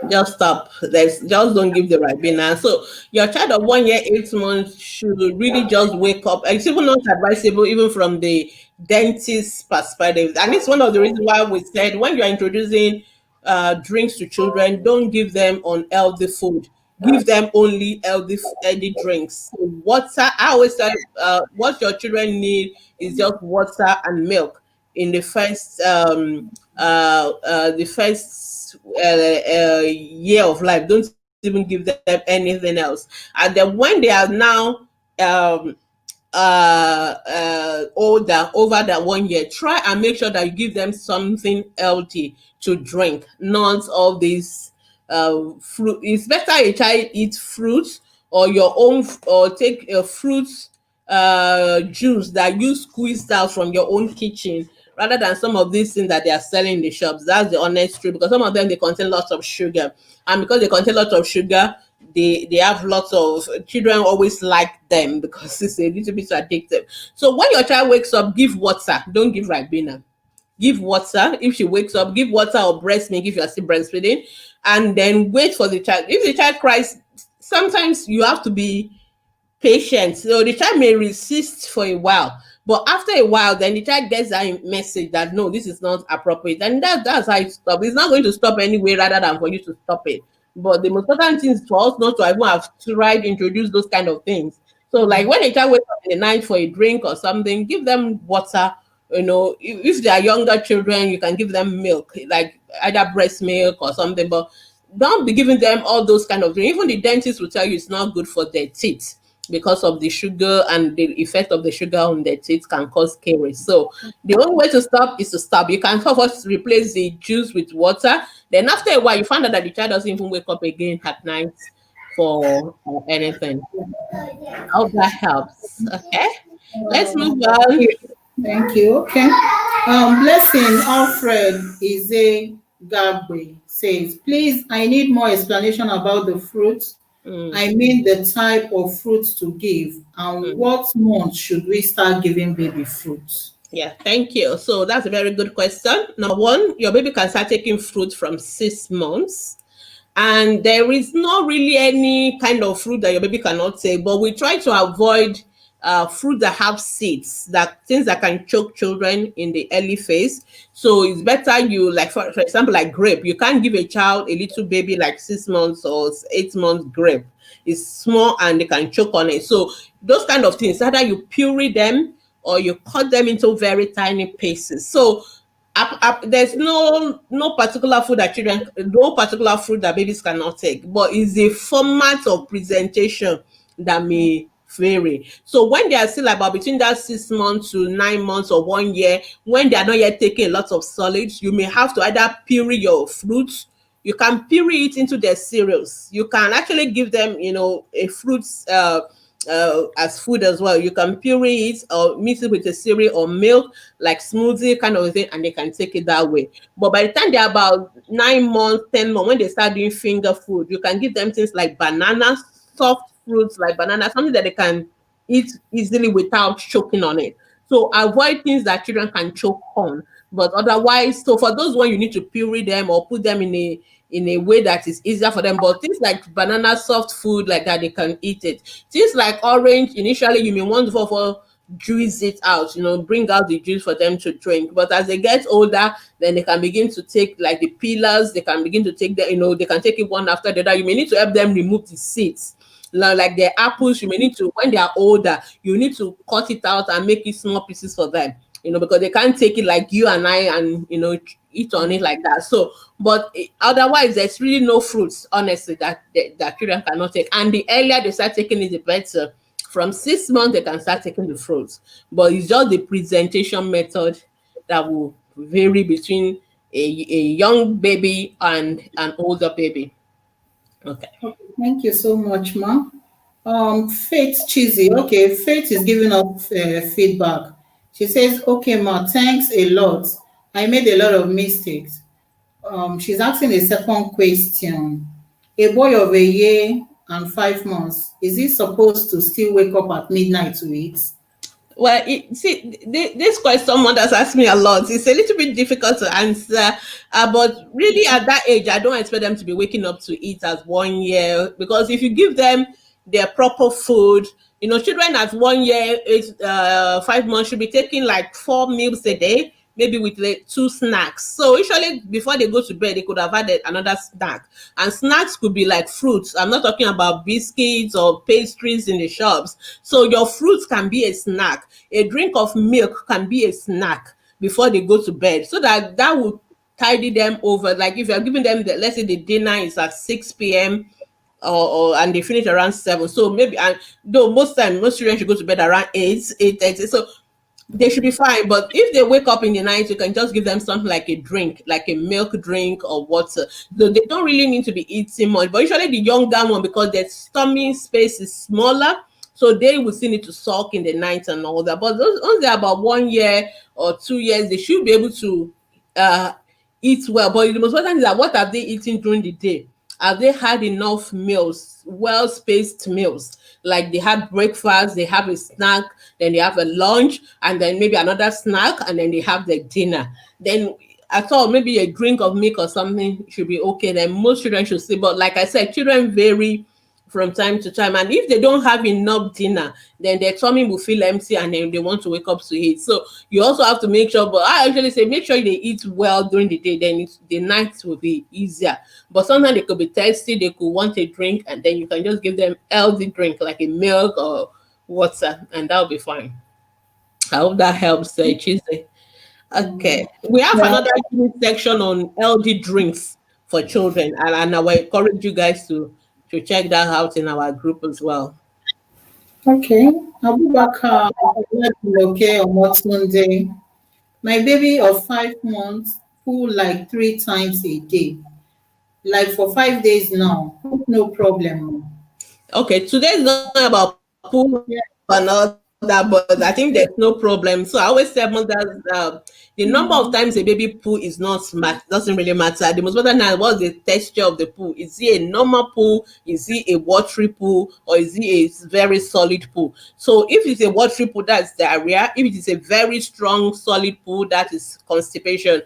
Just stop. There's just don't give the Ribena. So your child of 1 year, 8 months should really just wake up. It's even not advisable, even from the dentist's perspective. And it's one of the reasons why we said when you're introducing drinks to children, don't give them unhealthy food. Give them only healthy drinks. So water, I always say, what your children need is just water and milk in the first year of life. Don't even give them anything else. And then when they are now um, older, over that 1 year, try and make sure that you give them something healthy to drink, not all these fruit. It's better a child eat fruits or your own, or take a fruits juice that you squeezed out from your own kitchen, rather than some of these things that they are selling in the shops. That's the honest truth, because some of them, they contain lots of sugar, and because they contain lots of sugar, they have lots of children always like them because it's a little bit addictive. So when your child wakes up, give water. Don't give Ribena. Give water. If she wakes up, give water or breast milk if you are still breastfeeding, and then wait for the child. If the child cries, sometimes you have to be patient. So the child may resist for a while, but after a while, then the child gets that message that no, this is not appropriate, and that's how it stops. It's not going to stop anyway, rather than for you to stop it. But the most important thing is for us not to even have tried to introduce those kind of things. So, like when a child wakes up in the night for a drink or something, give them water. If they are younger children, you can give them milk, like either breast milk or something. But don't be giving them all those kind of things. Even the dentist will tell you it's not good for their teeth, because of the sugar, and the effect of the sugar on their teeth can cause caries. So the only way to stop is to stop. You can first replace the juice with water. Then after a while, you find out that the child doesn't even wake up again at night for anything. I hope that helps. Okay, let's move Thank on. you. Thank you. Okay. Blessing Alfred Ize Gabwe says, please, I need more explanation about the fruits. Mm, I mean the type of fruits to give, and mm. what month should we start giving baby fruits? Yeah, thank you. So that's a very good question. Number one, your baby can start taking fruit from 6 months. And there is not really any kind of fruit that your baby cannot take, but we try to avoid fruit that have seeds, that things that can choke children in the early phase. So it's better you, like for example, like grape. You can't give a child, a little baby like 6 months or 8 months grape. It's small and they can choke on it. So those kind of things, either you puree them or you cut them into very tiny pieces. So there's no particular food that children, no particular fruit that babies cannot take, but it's a format of presentation that may vary. So when they are still about between that 6 months to 9 months or 1 year, when they are not yet taking a lot of solids, you may have to either puree your fruits. You can puree it into their cereals. You can actually give them, a fruits as food as well. You can puree it or mix it with a cereal or milk, like smoothie kind of thing, and they can take it that way. But by the time they're about 9 months, 10 months, when they start doing finger food, you can give them things like bananas, soft fruits like banana, something that they can eat easily without choking on it. So avoid things that children can choke on. But otherwise, so for those one, you need to puree them or put them in a way that is easier for them. But things like banana, soft food like that, they can eat it. Things like orange, initially you may want to for juice it out, bring out the juice for them to drink. But as they get older, then they can begin to take like the peelers, they can begin to take they can take it one after the other. You may need to help them remove the seeds. Like the apples, you may need to, when they are older, you need to cut it out and make it small pieces for them, because they can't take it like you and I and, eat on it like that. So, but otherwise, there's really no fruits, honestly, that children cannot take. And the earlier they start taking it, the better. From 6 months, they can start taking the fruits. But it's just the presentation method that will vary between a young baby and an older baby. Okay. Okay, thank you so much, ma. Faith Cheesy. Okay, Faith is giving us feedback. She says, okay, ma, thanks a lot. I made a lot of mistakes. She's asking a second question. A boy of a year and 5 months, is he supposed to still wake up at midnight to eat? Well, see, this question someone has asked me a lot. It's a little bit difficult to answer, but really at that age, I don't expect them to be waking up to eat as 1 year, because if you give them their proper food, children at 1 year, 5 months should be taking like 4 meals a day, maybe with like two snacks. So usually before they go to bed, they could have had another snack. And snacks could be like fruits. I'm not talking about biscuits or pastries in the shops. So your fruits can be a snack. A drink of milk can be a snack before they go to bed. So that would tidy them over. Like if you're giving them let's say the dinner is at 6 p.m. Or and they finish around 7. So maybe, and though most children should go to bed around 8:30. So they should be fine. But if they wake up in the night, you can just give them something like a drink, like a milk drink or water. So they don't really need to be eating much. But usually the younger one, because their stomach space is smaller, so they will still need to suck in the night and all that. But those once they're about 1 year or 2 years, they should be able to uh eat well. But the most important is that what have they eaten during the day? Have they had enough meals, well spaced meals? Like they had breakfast, they have a snack, then they have a lunch, and then maybe another snack, and then they have the dinner. Then at all, maybe a drink of milk or something should be okay. Then most children should sleep. But like I said, children vary from time to time. And if they don't have enough dinner, then their tummy will feel empty and then they want to wake up to eat. So you also have to make sure, but I actually say make sure they eat well during the day, then the night will be easier. But sometimes they could be thirsty, they could want a drink, and then you can just give them healthy drink like a milk or water, and that'll be fine. I hope that helps, Tuesday. Okay. We have Yeah. another unit section on healthy drinks for children, and I will encourage you guys to check that out in our group as well. Okay. Abubakar Olajumoke Omotunde. My baby of 5 months pull like 3 times a day. Like for 5 days now. No problem. Okay, today is not about pool and Yeah. all that, but I think there's no problem. So I always tell mothers, the number of times a baby poo is not doesn't really matter. The most important now, what's the texture of the poo? Is it a normal poo? Is it a watery poo? Or is it a very solid poo? So if it's a watery poo, that's diarrhea. If it is a very strong solid poo, that is constipation.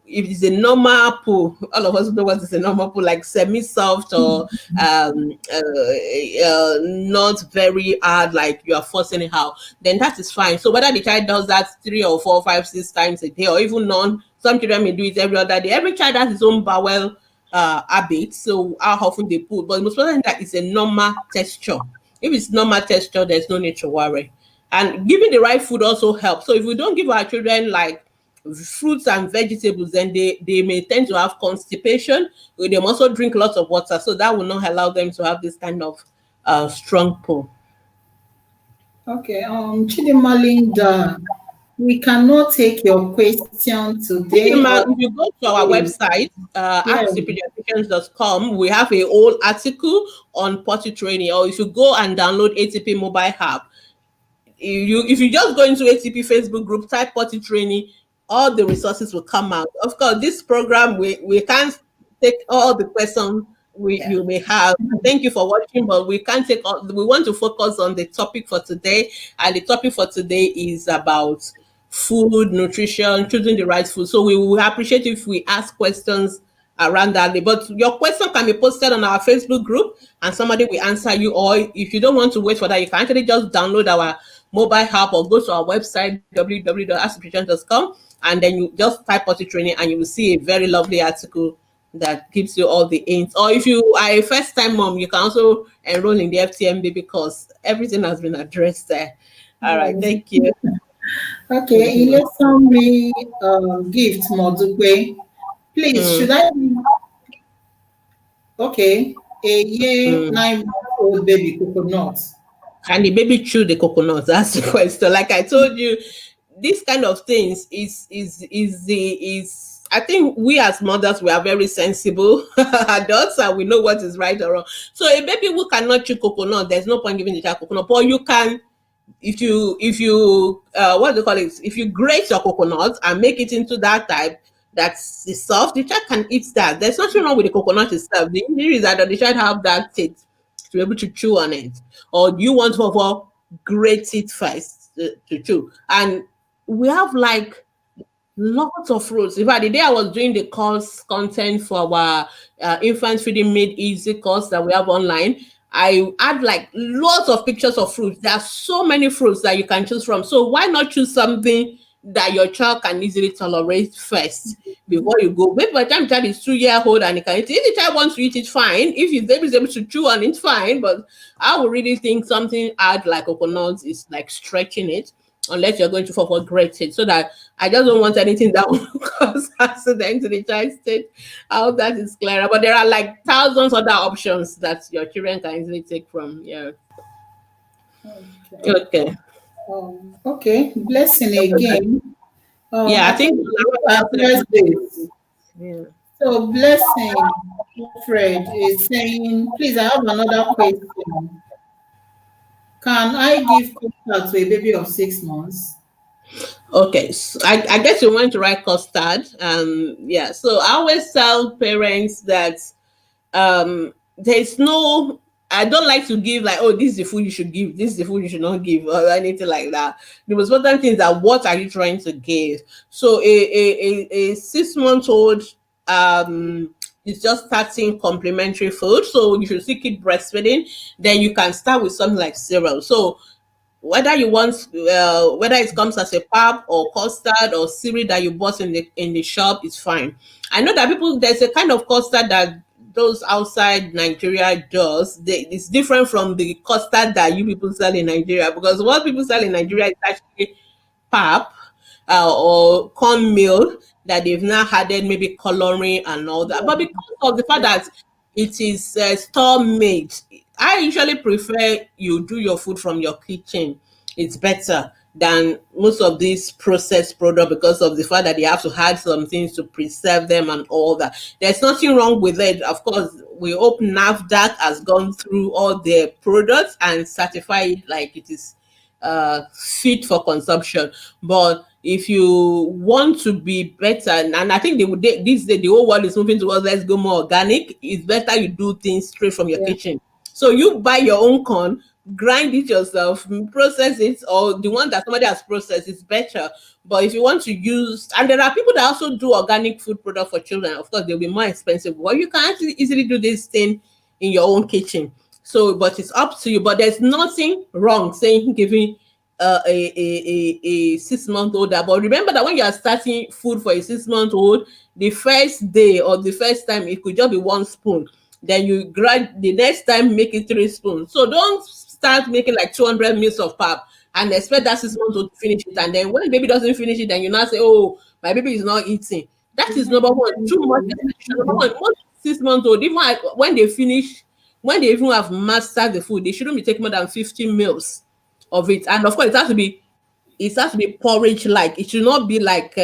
If it's a normal poo, all of us know what is a normal poo, like semi-soft or not very hard, like you are forcing it out, then that is fine. So whether the child does that 3 or 4, 5, 6 times a day, or even none, some children may do it every other day. Every child has his own bowel habit, so how often they put. But most important that it's a normal texture. If it's normal texture, there's no need to worry. And giving the right food also helps. So if we don't give our children like fruits and vegetables, then they may tend to have constipation. They must also drink lots of water, so that will not allow them to have this kind of strong pull. Okay. Chidima Linda, we cannot take your question today Chidinma, or if you go to our website, yeah. askthepediatricians.com, we have a whole article on potty training. Or if you go and download ATP mobile app, if you just go into ATP Facebook group, type potty training, all the resources will come out. Of course, this program we can't take all the questions Yeah. you may have. Thank you for watching, but we can't take all. We want to focus on the topic for today, and the topic for today is about food, nutrition, choosing the right food. So we will appreciate if we ask questions around that day. But your question can be posted on our Facebook group and somebody will answer you. Or if you don't want to wait for that, you can actually just download our mobile app or go to our website www.asknutrition.com, and then you just type potty training and you will see a very lovely article that gives you all the hints. Or if you are a first time mom, you can also enroll in the FTMB because everything has been addressed there. All right, Yes. thank you. Okay. Ilesami gift Modukwe. Please, should Mm, I okay? A year, mm. 9 month old baby coconut. Can the baby chew the coconut? That's the question. Like I told you, this kind of things is I think we as mothers we are very sensible adults and we know what is right or wrong. So a baby who cannot chew coconut, there's no point giving the child coconut. But you can, if you what do you call it? If you grate your coconut and make it into that type that's soft, the child can eat that. There's nothing wrong with the coconut itself. The issue is that the child have that teeth to be able to chew on it. Or do you want to grate it first? to chew. And we have like lots of fruits. In fact, the day I was doing the course content for our infant feeding made easy course that we have online, I had like lots of pictures of fruits. There are so many fruits that you can choose from. So why not choose something that your child can easily tolerate first before you go? Maybe by the time the child is 2 year old and he can eat it, if the child wants to eat it, fine. If he's able to chew on it, fine. But I would really think something hard like coconut is like stretching it, unless you're going to fall for grade so that I just don't want anything that will cause accident to the child state. I hope that is clearer. But there are like thousands other options that your children can easily take from. Yeah. Okay. Okay. Okay. Blessing again. Yeah, I I think think we address this. yeah. So Blessing Fred is saying, please, I have another question. Can I give custard to a baby of 6 months? Okay, so I guess you want to write custard. Yeah. So I always tell parents that there's no, I don't like to give like, oh, this is the food you should give, this is the food you should not give, or anything like that. The most important thing is that what are you trying to give? So a 6 month old is just starting complementary food, so you should still keep breastfeeding. Then you can start with something like cereal. So whether you want whether it comes as a pap or custard or cereal that you bought in the shop is fine. I know that people, there's a kind of custard that those outside Nigeria does. It's different from the custard that you people sell in Nigeria, because what people sell in Nigeria is actually pap or cornmeal that they've now added maybe coloring and all that. But because of the fact that it is store made, I usually prefer you do your food from your kitchen. It's better than most of these processed product, because of the fact that they have to add some things to preserve them and all that. There's nothing wrong with it. Of course, we hope NAFDAC has gone through all their products and certify it like it is fit for consumption. But if you want to be better, and I think this day the whole world is moving towards let's go more organic, it's better you do things straight from your Yeah. kitchen. So you buy your own corn, grind it yourself, process it, or the one that somebody has processed is better. But if you want to use, and there are people that also do organic food product for children, of course they'll be more expensive. Well, you can actually easily do this thing in your own kitchen. So, but it's up to you. But there's nothing wrong saying giving a 6 month old that. But remember that when you are starting food for a 6 month old, the first day or the first time it could just be 1 spoon. Then you grind the next time, make it 3 spoons. So don't start making like 200 mils of pap and expect that 6 months old to finish it. And then when the baby doesn't finish it, then you now say, oh, my baby is not eating. That is number one. Too much expectation. Number one, most 6 months old, even when they finish, when they even have mastered the food, they shouldn't be taking more than 50 mils of it. And of course, it has to be porridge like. It should not be like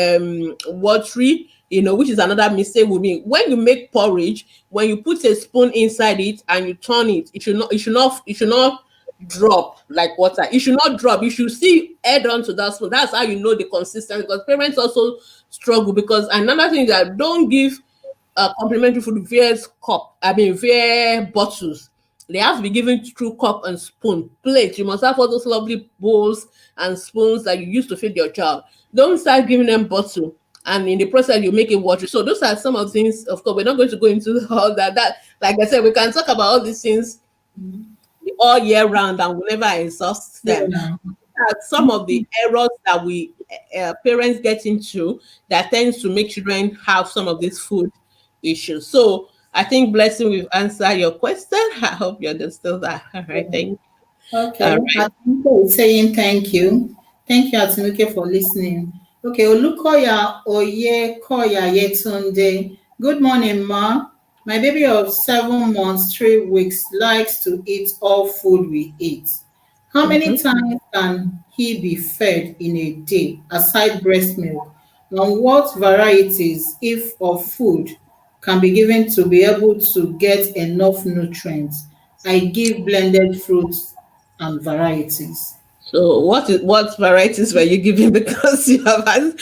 watery, which is another mistake with me. When you make porridge, when you put a spoon inside it and you turn it, it should not drop like water. It should not drop. You should see add on to that spoon. That's how you know the consistency, because parents also struggle. Because another thing is that don't give complimentary food via cup, I mean via bottles. They have to be given through cup and spoon. Plate, you must have all those lovely bowls and spoons that you use to feed your child. Don't start giving them bottle, and in the process you make it watery. So those are some of the things. Of course, we're not going to go into all that. That, like I said, we can talk about all these things all year round and we'll never exhaust them. Yeah. Some of the errors that we parents get into that tends to make children have some of these food issues. So I think, Blessing, we've answered your question. I hope you understood that. All right, thank you. All Okay. right. Atinuke is saying thank you. Thank you, Atinuke, for listening. Okay, Olukoya Oyekoya Yetunde. Good morning, Ma. My baby of 7 months, 3 weeks likes to eat all food we eat. How many Mhm. times can he be fed in a day aside breast milk? And what varieties, if of food, can be given to be able to get enough nutrients? I give blended fruits and varieties. So what varieties were you giving? Because you've answered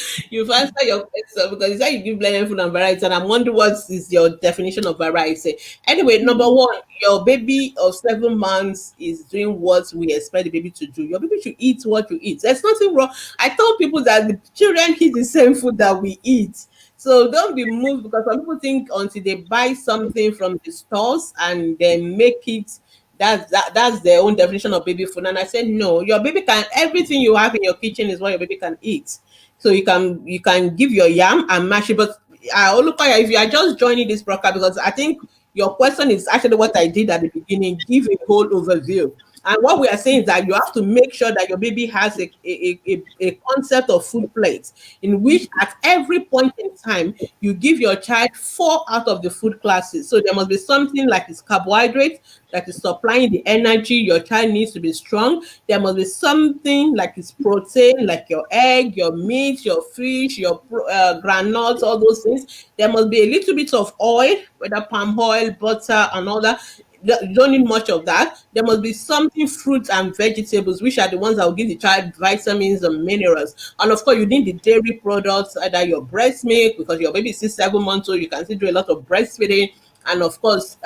your question because you said you give blended food and variety, and I'm wondering what is your definition of variety. Anyway, number one, your baby of 7 months is doing what we expect the baby to do. Your baby should eat what you eat. There's nothing wrong. I tell people that the children eat the same food that we eat. So don't be moved because some people think until they buy something from the stores and then make it that's their own definition of baby food. And I said, no, your baby can everything you have in your kitchen is what your baby can eat. So you can give your yam and mash it. But I look if you are just joining this broadcast because I think your question is actually what I did at the beginning, give a whole overview. And what we are saying is that you have to make sure that your baby has a concept of food plates in which at every point in time you give your child four out of the food classes. So there must be something like it's carbohydrate that is supplying the energy your child needs to be strong. There must be something like it's protein, like your egg, your meat, your fish, your granules, all those things. There must be a little bit of oil, whether palm oil, butter, and all that. You don't need much of that. There must be something fruits and vegetables, which are the ones that will give the child vitamins and minerals. And of course, you need the dairy products, either your breast milk, because your baby is still 7 months old, you can still do a lot of breastfeeding, and of course,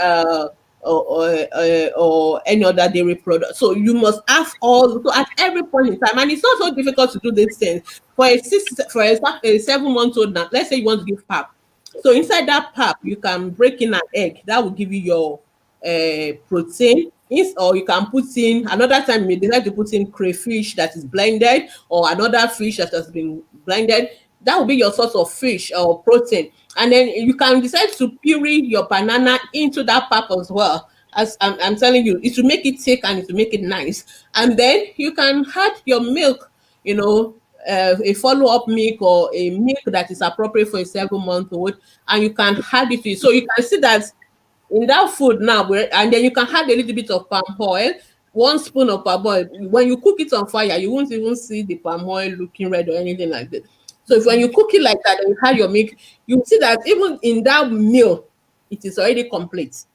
or any other dairy product. So you must have all so at every point in time, and it's not so difficult to do these things. For a 7 month old now, let's say you want to give pap. So inside that pap, you can break in an egg. That will give you your protein. Or you can put in another time you may decide to put in crayfish that is blended or another fish that has been blended. That will be your source of fish or protein. And then you can decide to puree your banana into that pap as well. As I'm telling you, it will make it thick and it will make it nice. And then you can add your milk, you know, a follow-up milk or a milk that is appropriate for a 7 month old, and you can add it to it. So you can see that in that food now, and then you can add a little bit of palm oil, 1 spoon of palm oil. When you cook it on fire, you won't even see the palm oil looking red or anything like that. So if when you cook it like that and you add your milk, you see that even in that meal, it is already complete.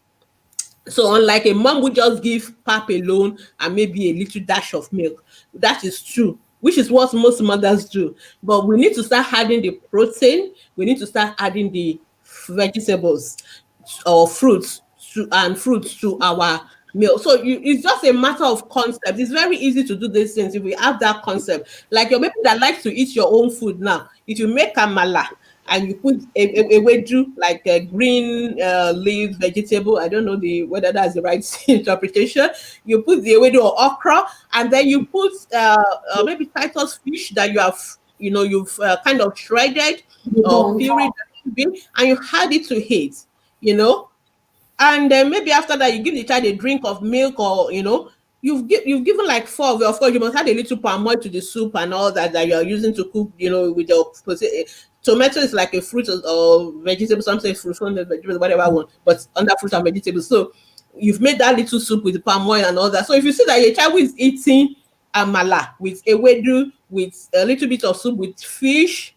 So unlike a mom would just give pap alone and maybe a little dash of milk, that is true, which is what most mothers do. But we need to start adding the protein. We need to start adding the vegetables or fruits to our meal. So it's just a matter of concept. It's very easy to do these things if we have that concept. Like your baby that likes to eat your own food now, if you make amala and you put a wedu like a green leaf vegetable. I don't know whether that's the right interpretation. You put the wedu or okra, and then you put maybe Titus fish that you've kind of shredded You or don't. pureed, and you add it to it. You know, and then maybe after that you give the child a drink of milk, or you've given like four of course you must add a little palm oil to the soup and all that you are using to cook, with your tomato is like a fruit or vegetable, some say fruit, some say vegetables, whatever one, but under fruit and vegetables. So you've made that little soup with the palm oil and all that. So if you see that your child is eating amala with ewedu, with a little bit of soup, with fish,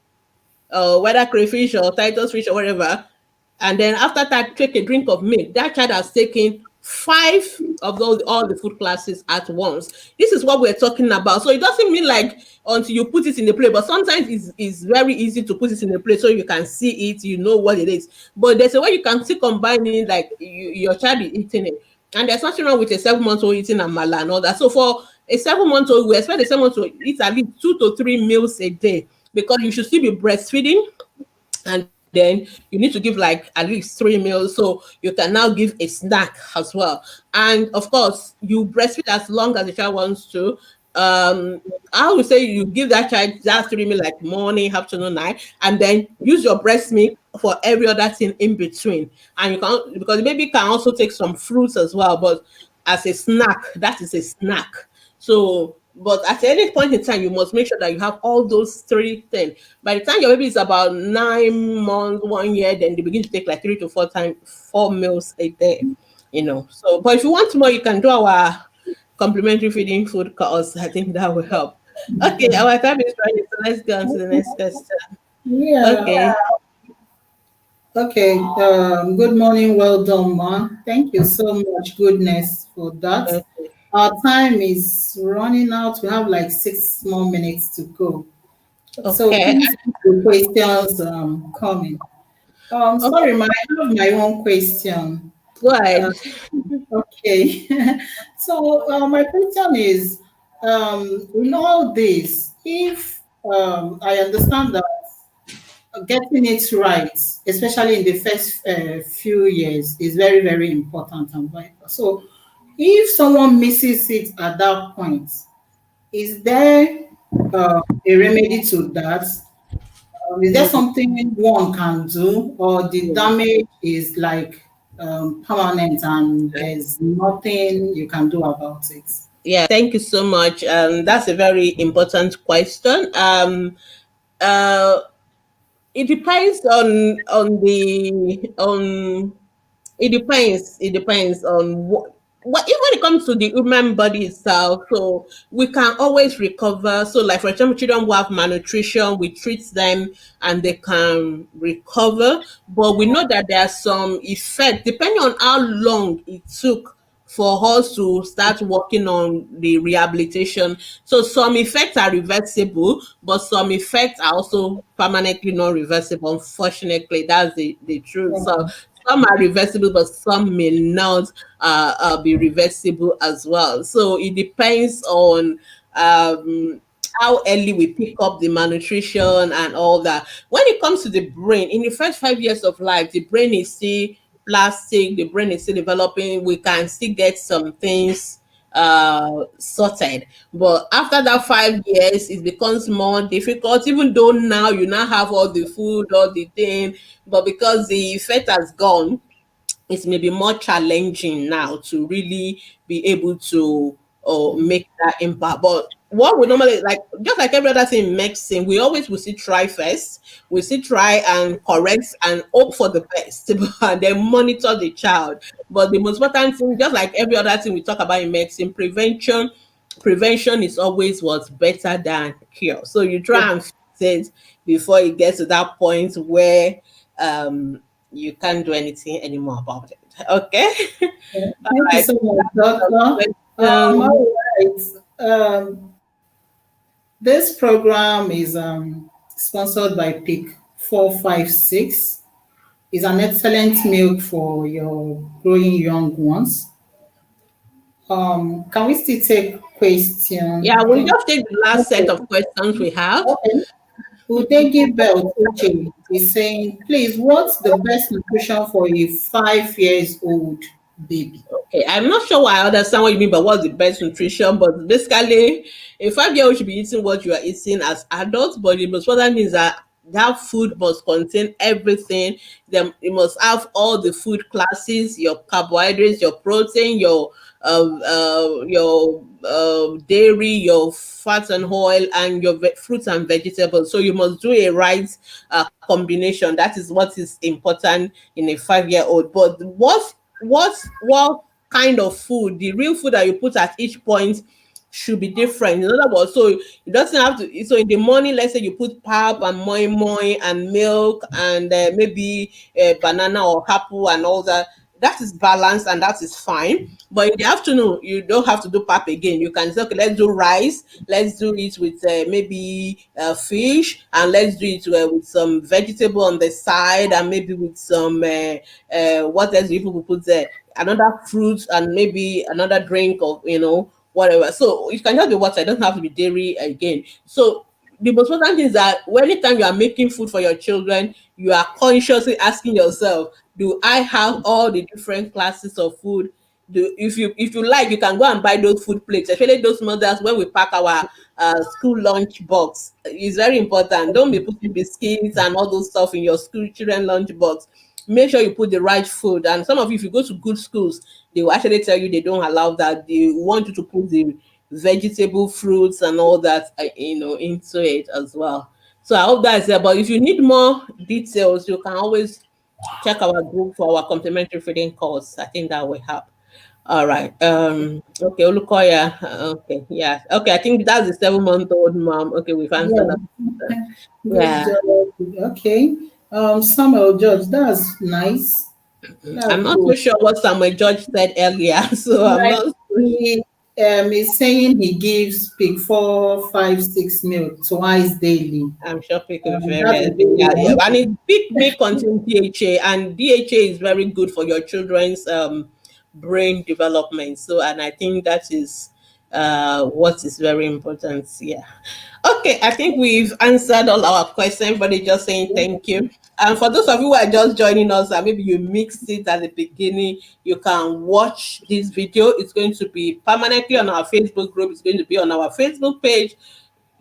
whether crayfish or Titus fish or whatever, and then after that, take a drink of milk. That child has taken five of those all the food classes at once. This is what we're talking about. So it doesn't mean like until you put it in the plate, but sometimes it's very easy to put it in the plate so you can see it, you know what it is. But there's a way you can still combine it, like your child is eating it. And there's nothing wrong with a 7 month old eating amala and all that. So for a 7 month old, we expect a 7 month old to eat at least 2 to 3 meals a day, because you should still be breastfeeding, and then you need to give like at least 3 meals, so you can now give a snack as well. And of course you breastfeed as long as the child wants to. I would say you give that child that 3 meal, like morning, afternoon, night, and then use your breast milk for every other thing in between. And you can, because the baby can also take some fruits as well, but as a snack, that is a snack. So, but at any point in time, you must make sure that you have all those three things. By the time your baby is about 9 months, 1 year, then they begin to take like 3 to 4 meals a day. So, but if you want more, you can do our complementary feeding food course. I think that will help. Okay, our time is running, so let's go on to the next question. Yeah. Okay. Okay. Good morning. Well done, Ma. Thank you so much. Goodness for that. Okay. our time is running out. We have like 6 more minutes to go. So Okay. please keep the questions coming. Okay. Sorry, I have my own question. Go ahead. Okay. So my question is, in all this, if I understand that getting it right, especially in the first few years, is very, very important and vital. So if someone misses it at that point, is there a remedy to that? Is there something one can do, or the damage is like permanent and there's nothing you can do about it? Yeah, thank you so much. That's a very important question. Uh, it depends on it depends on what if when it comes to the human body itself. So we can always recover. So like for example, children who have malnutrition, we treat them and they can recover. But we know that there are some effects depending on how long it took for us to start working on the rehabilitation. So some effects are reversible, but some effects are also permanently non reversible. Unfortunately, that's the truth. So some are reversible, but some may not be reversible as well. So it depends on how early we pick up the malnutrition and all that. When it comes to the brain, in the first 5 years of life, the brain is still plastic, the brain is still developing. We can still get some things sorted. But after that 5 years, it becomes more difficult, even though now you now have all the food, all the thing, but because the effect has gone, it may be more challenging now to really be able to make that impact. But what we normally like, just like every other thing in medicine, we always will see try first. We see try and correct and hope for the best, and then monitor the child. But the most important thing, just like every other thing we talk about in medicine, prevention is always what's better than cure. So you try and fix it before it gets to that point where you can't do anything anymore about it. Okay. All Thank you right. so much, Some Doctor. questions. All right. This program is sponsored by PIC 456. It's an excellent milk for your growing young ones. Can we still take question? Yeah, I we'll think. just take the last set Okay. of questions we have. Okay. Udegi Belt Uche is saying, please, what's the best nutrition for a 5 years old baby? Okay, I'm not sure why I understand what you mean by what's the best nutrition, but basically, a 5 year old should be eating what you are eating as adults. But the most important thing is that that food must contain everything. Then it must have all the food classes, your carbohydrates, your protein, your dairy, your fat and oil, and your fruits and vegetables. So you must do a right combination. That is what is important in a 5 year old. But what kind of food, the real food that you put at each point should be different. In other words, so it doesn't have to. So in the morning, let's say you put pap and moi and milk and maybe banana or apple and all that. That is balanced and that is fine. But in the afternoon, you don't have to do pap again. You can say, okay, let's do rice. Let's do it with maybe fish, and let's do it with some vegetable on the side, and maybe with some what else do people put there? Another fruit and maybe another drink of whatever. So it can just be water. It doesn't have to be dairy again. So the most important thing is that anytime you are making food for your children, you are consciously asking yourself, do I have all the different classes of food? If you like, you can go and buy those food plates, especially those mothers when we pack our school lunch box. It's very important. Don't be putting biscuits and all those stuff in your school children lunch box. Make sure you put the right food. And some of you, if you go to good schools, they will actually tell you they don't allow that. They want you to put the vegetable, fruits, and all that, into it as well. So I hope that's it. But if you need more details, you can always check our group for our complimentary feeding course. I think that will help. All right. Okay, Olukoya. Okay, yeah. Okay, I think that's the 7 month old mom. Okay, we've answered Yeah, that. good Yeah. job. Okay. Samuel George, that's nice. I'm That's not good. so sure what Samuel George said earlier, so I'm Like not so he, sure. He's saying he gives pig 4, 5, 6 milk twice daily. I'm sure Pick is very That is healthy. daily. Yeah, yeah. Eh? And it Pick may contain DHA, and DHA is very good for your children's brain development. So, and I think that is what is very important. Yeah. Okay, I think we've answered all our questions. Everybody just saying thank you. And for those of you who are just joining us, and maybe you mixed it at the beginning, you can watch this video. It's going to be permanently on our Facebook group. It's going to be on our Facebook page.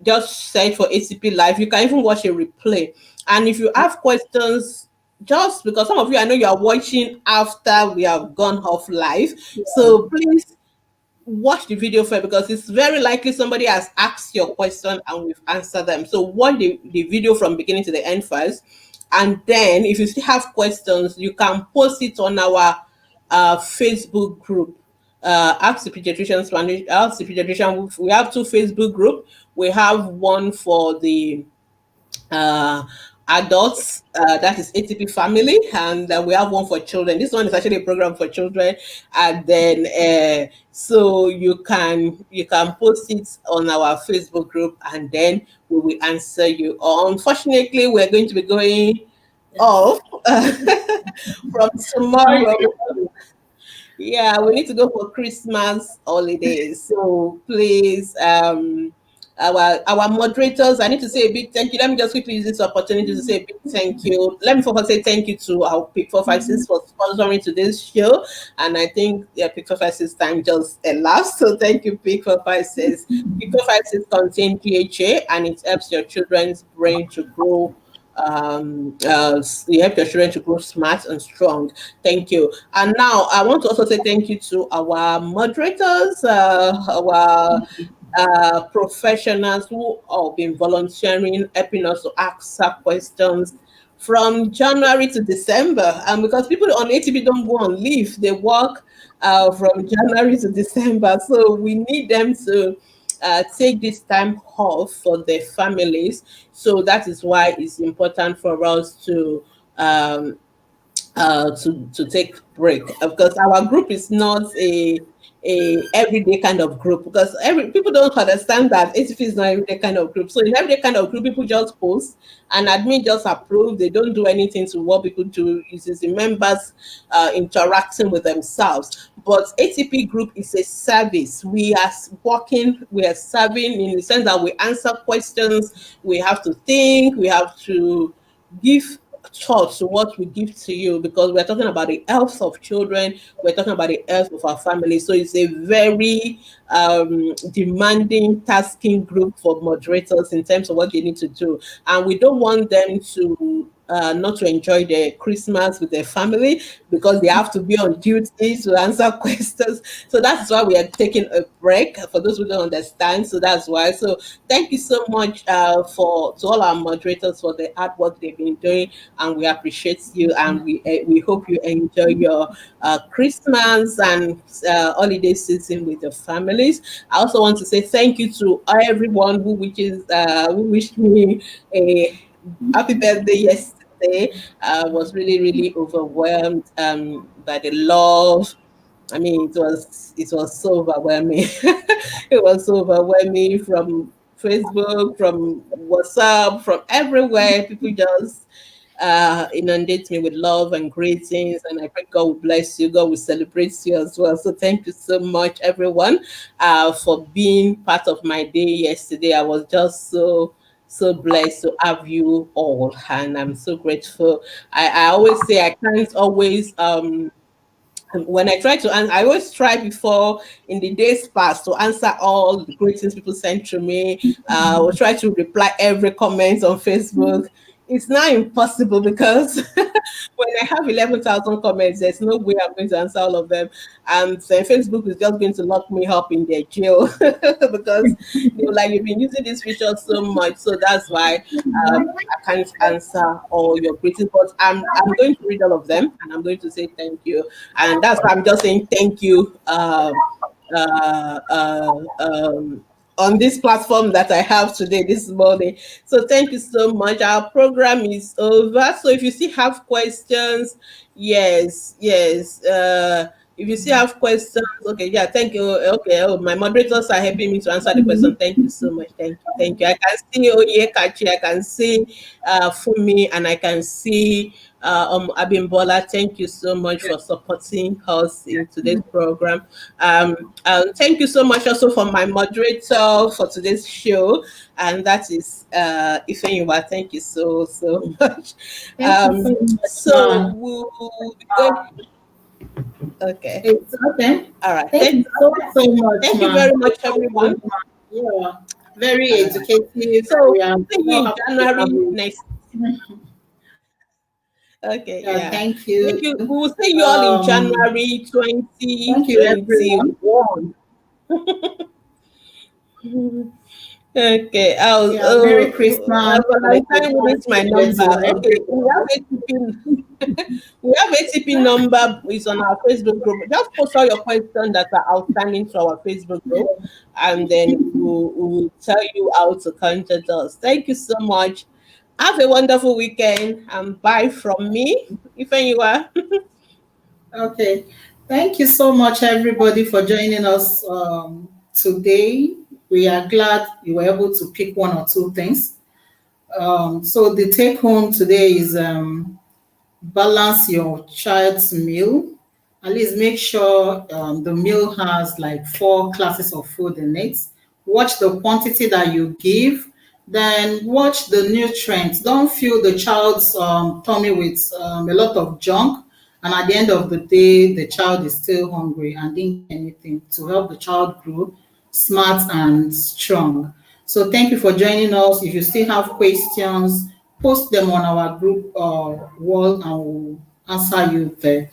Just search for ACP Live. You can even watch a replay. And if you have questions, just because some of you, I know you are watching after we have gone off live. So please watch the video first, because it's very likely somebody has asked your question and we've answered them. So watch the video from beginning to the end first. And then if you still have questions, you can post it on our Facebook group. Ask the Pediatrician Spanish, Ask the Pediatrician. We have two Facebook group. We have one for the uh, adults, that is ATP family, and we have one for children. This one is actually a program for children, and then so you can post it on our Facebook group, and then we will answer you. Unfortunately, we're going to be going off from tomorrow. Yeah, we need to go for Christmas holidays. So please, our moderators, I need to say a big thank you. Let me just quickly use this opportunity to say a big thank you. Let me first say thank you to our Pick 456 for sponsoring today's show. And I think Pick 456 time just elapsed. So thank you, Pick 456. Pick 456 contains DHA, and it helps your children's brain to grow. You help your children to grow smart and strong. Thank you. And now I want to also say thank you to our moderators, our professionals who have been volunteering, helping us to answer questions from January to December. And because people on ATB don't go on leave, they work from January to December. So we need them to take this time off for their families. So that is why it's important for us to take break, because our group is not a everyday kind of group, because every people don't understand that ATP is not everyday kind of group. So in everyday kind of group, people just post and admin just approve. They don't do anything to what people do. It is the members interacting with themselves. But ATP group is a service. We are working, we are serving in the sense that we answer questions. We have to think, we have to give thought to what we give to you, because we're talking about the health of children, we're talking about the health of our family. So it's a very demanding tasking group for moderators in terms of what they need to do, and we don't want them to not to enjoy their Christmas with their family, because they have to be on duty to answer questions. So that's why we are taking a break, for those who don't understand. So that's why. So thank you so much for to all our moderators for the hard work they've been doing, and we appreciate you, and we hope you enjoy your Christmas and holiday season with your families. I also want to say thank you to everyone who wished me a happy birthday yesterday. I was really, really overwhelmed by the love. I mean, it was so overwhelming. It was so overwhelming from Facebook, from WhatsApp, from everywhere. People just inundate me with love and greetings, and I pray God will bless you. God will celebrate you as well. So thank you so much, everyone, for being part of my day yesterday. I was just so blessed to have you all, and I'm so grateful. I always say I can't always when I try to answer, I always try before in the days past to answer all the greetings people send to me. I will try to reply every comment on Facebook. It's now impossible because when I have 11,000 comments, there's no way I'm going to answer all of them. And Facebook is just going to lock me up in their jail because they were like, you've been using this feature so much. So that's why I can't answer all your greetings, but I'm going to read all of them and I'm going to say thank you. And that's why I'm just saying thank you uh, uh, um, on this platform that I have today, this morning. So thank you so much. Our program is over. So if you still have questions, yes. If you still have questions, okay, yeah, thank you. Okay, oh, my moderators are helping me to answer the question. Thank you so much. Thank you. Thank you. I can see Oyekachi, I can see Fumi, and I can see Abimbola. Thank you so much for supporting us in today's program. Thank you so much also for my moderator for today's show, and that is Ifenyuwa. Thank you so much. Thank you so much, So ma. we'll be going. Okay. It's okay. All right. Thank you so much, Thank you ma. very much, everyone. Yeah, very All right. educative. So We are see you so in happy to have January you. next. Okay, Yeah, yeah. thank Thank you. you. We will see you all in Um, January Thank you, everyone. 2021. Okay. Yeah, Merry Christmas and Valentine will advance need my number. to Okay. We have everyone. ATP. We have ATP number is on our Facebook group. Just post all your questions that are outstanding to our Facebook group, and then we'll tell you how to contact us. Thank you so much. Have a wonderful weekend, and bye from me. If you are. Okay. Thank you so much, everybody, for joining us today. We are glad you were able to pick one or two things. So the take home today is balance your child's meal. At least make sure the meal has like four classes of food in it. Watch the quantity that you give. Then watch the nutrients. Don't fill the child's tummy with a lot of junk. And at the end of the day, the child is still hungry and didn't get anything to help the child grow smart and strong. So thank you for joining us. If you still have questions, post them on our group wall and we'll answer you there.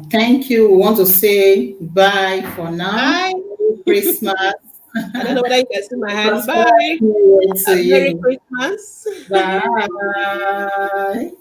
Thank you. We want to say bye for now. Bye. Merry Christmas. I don't know whether you can see my hand. Prosperous Bye. New Year to Merry you. Christmas. Bye.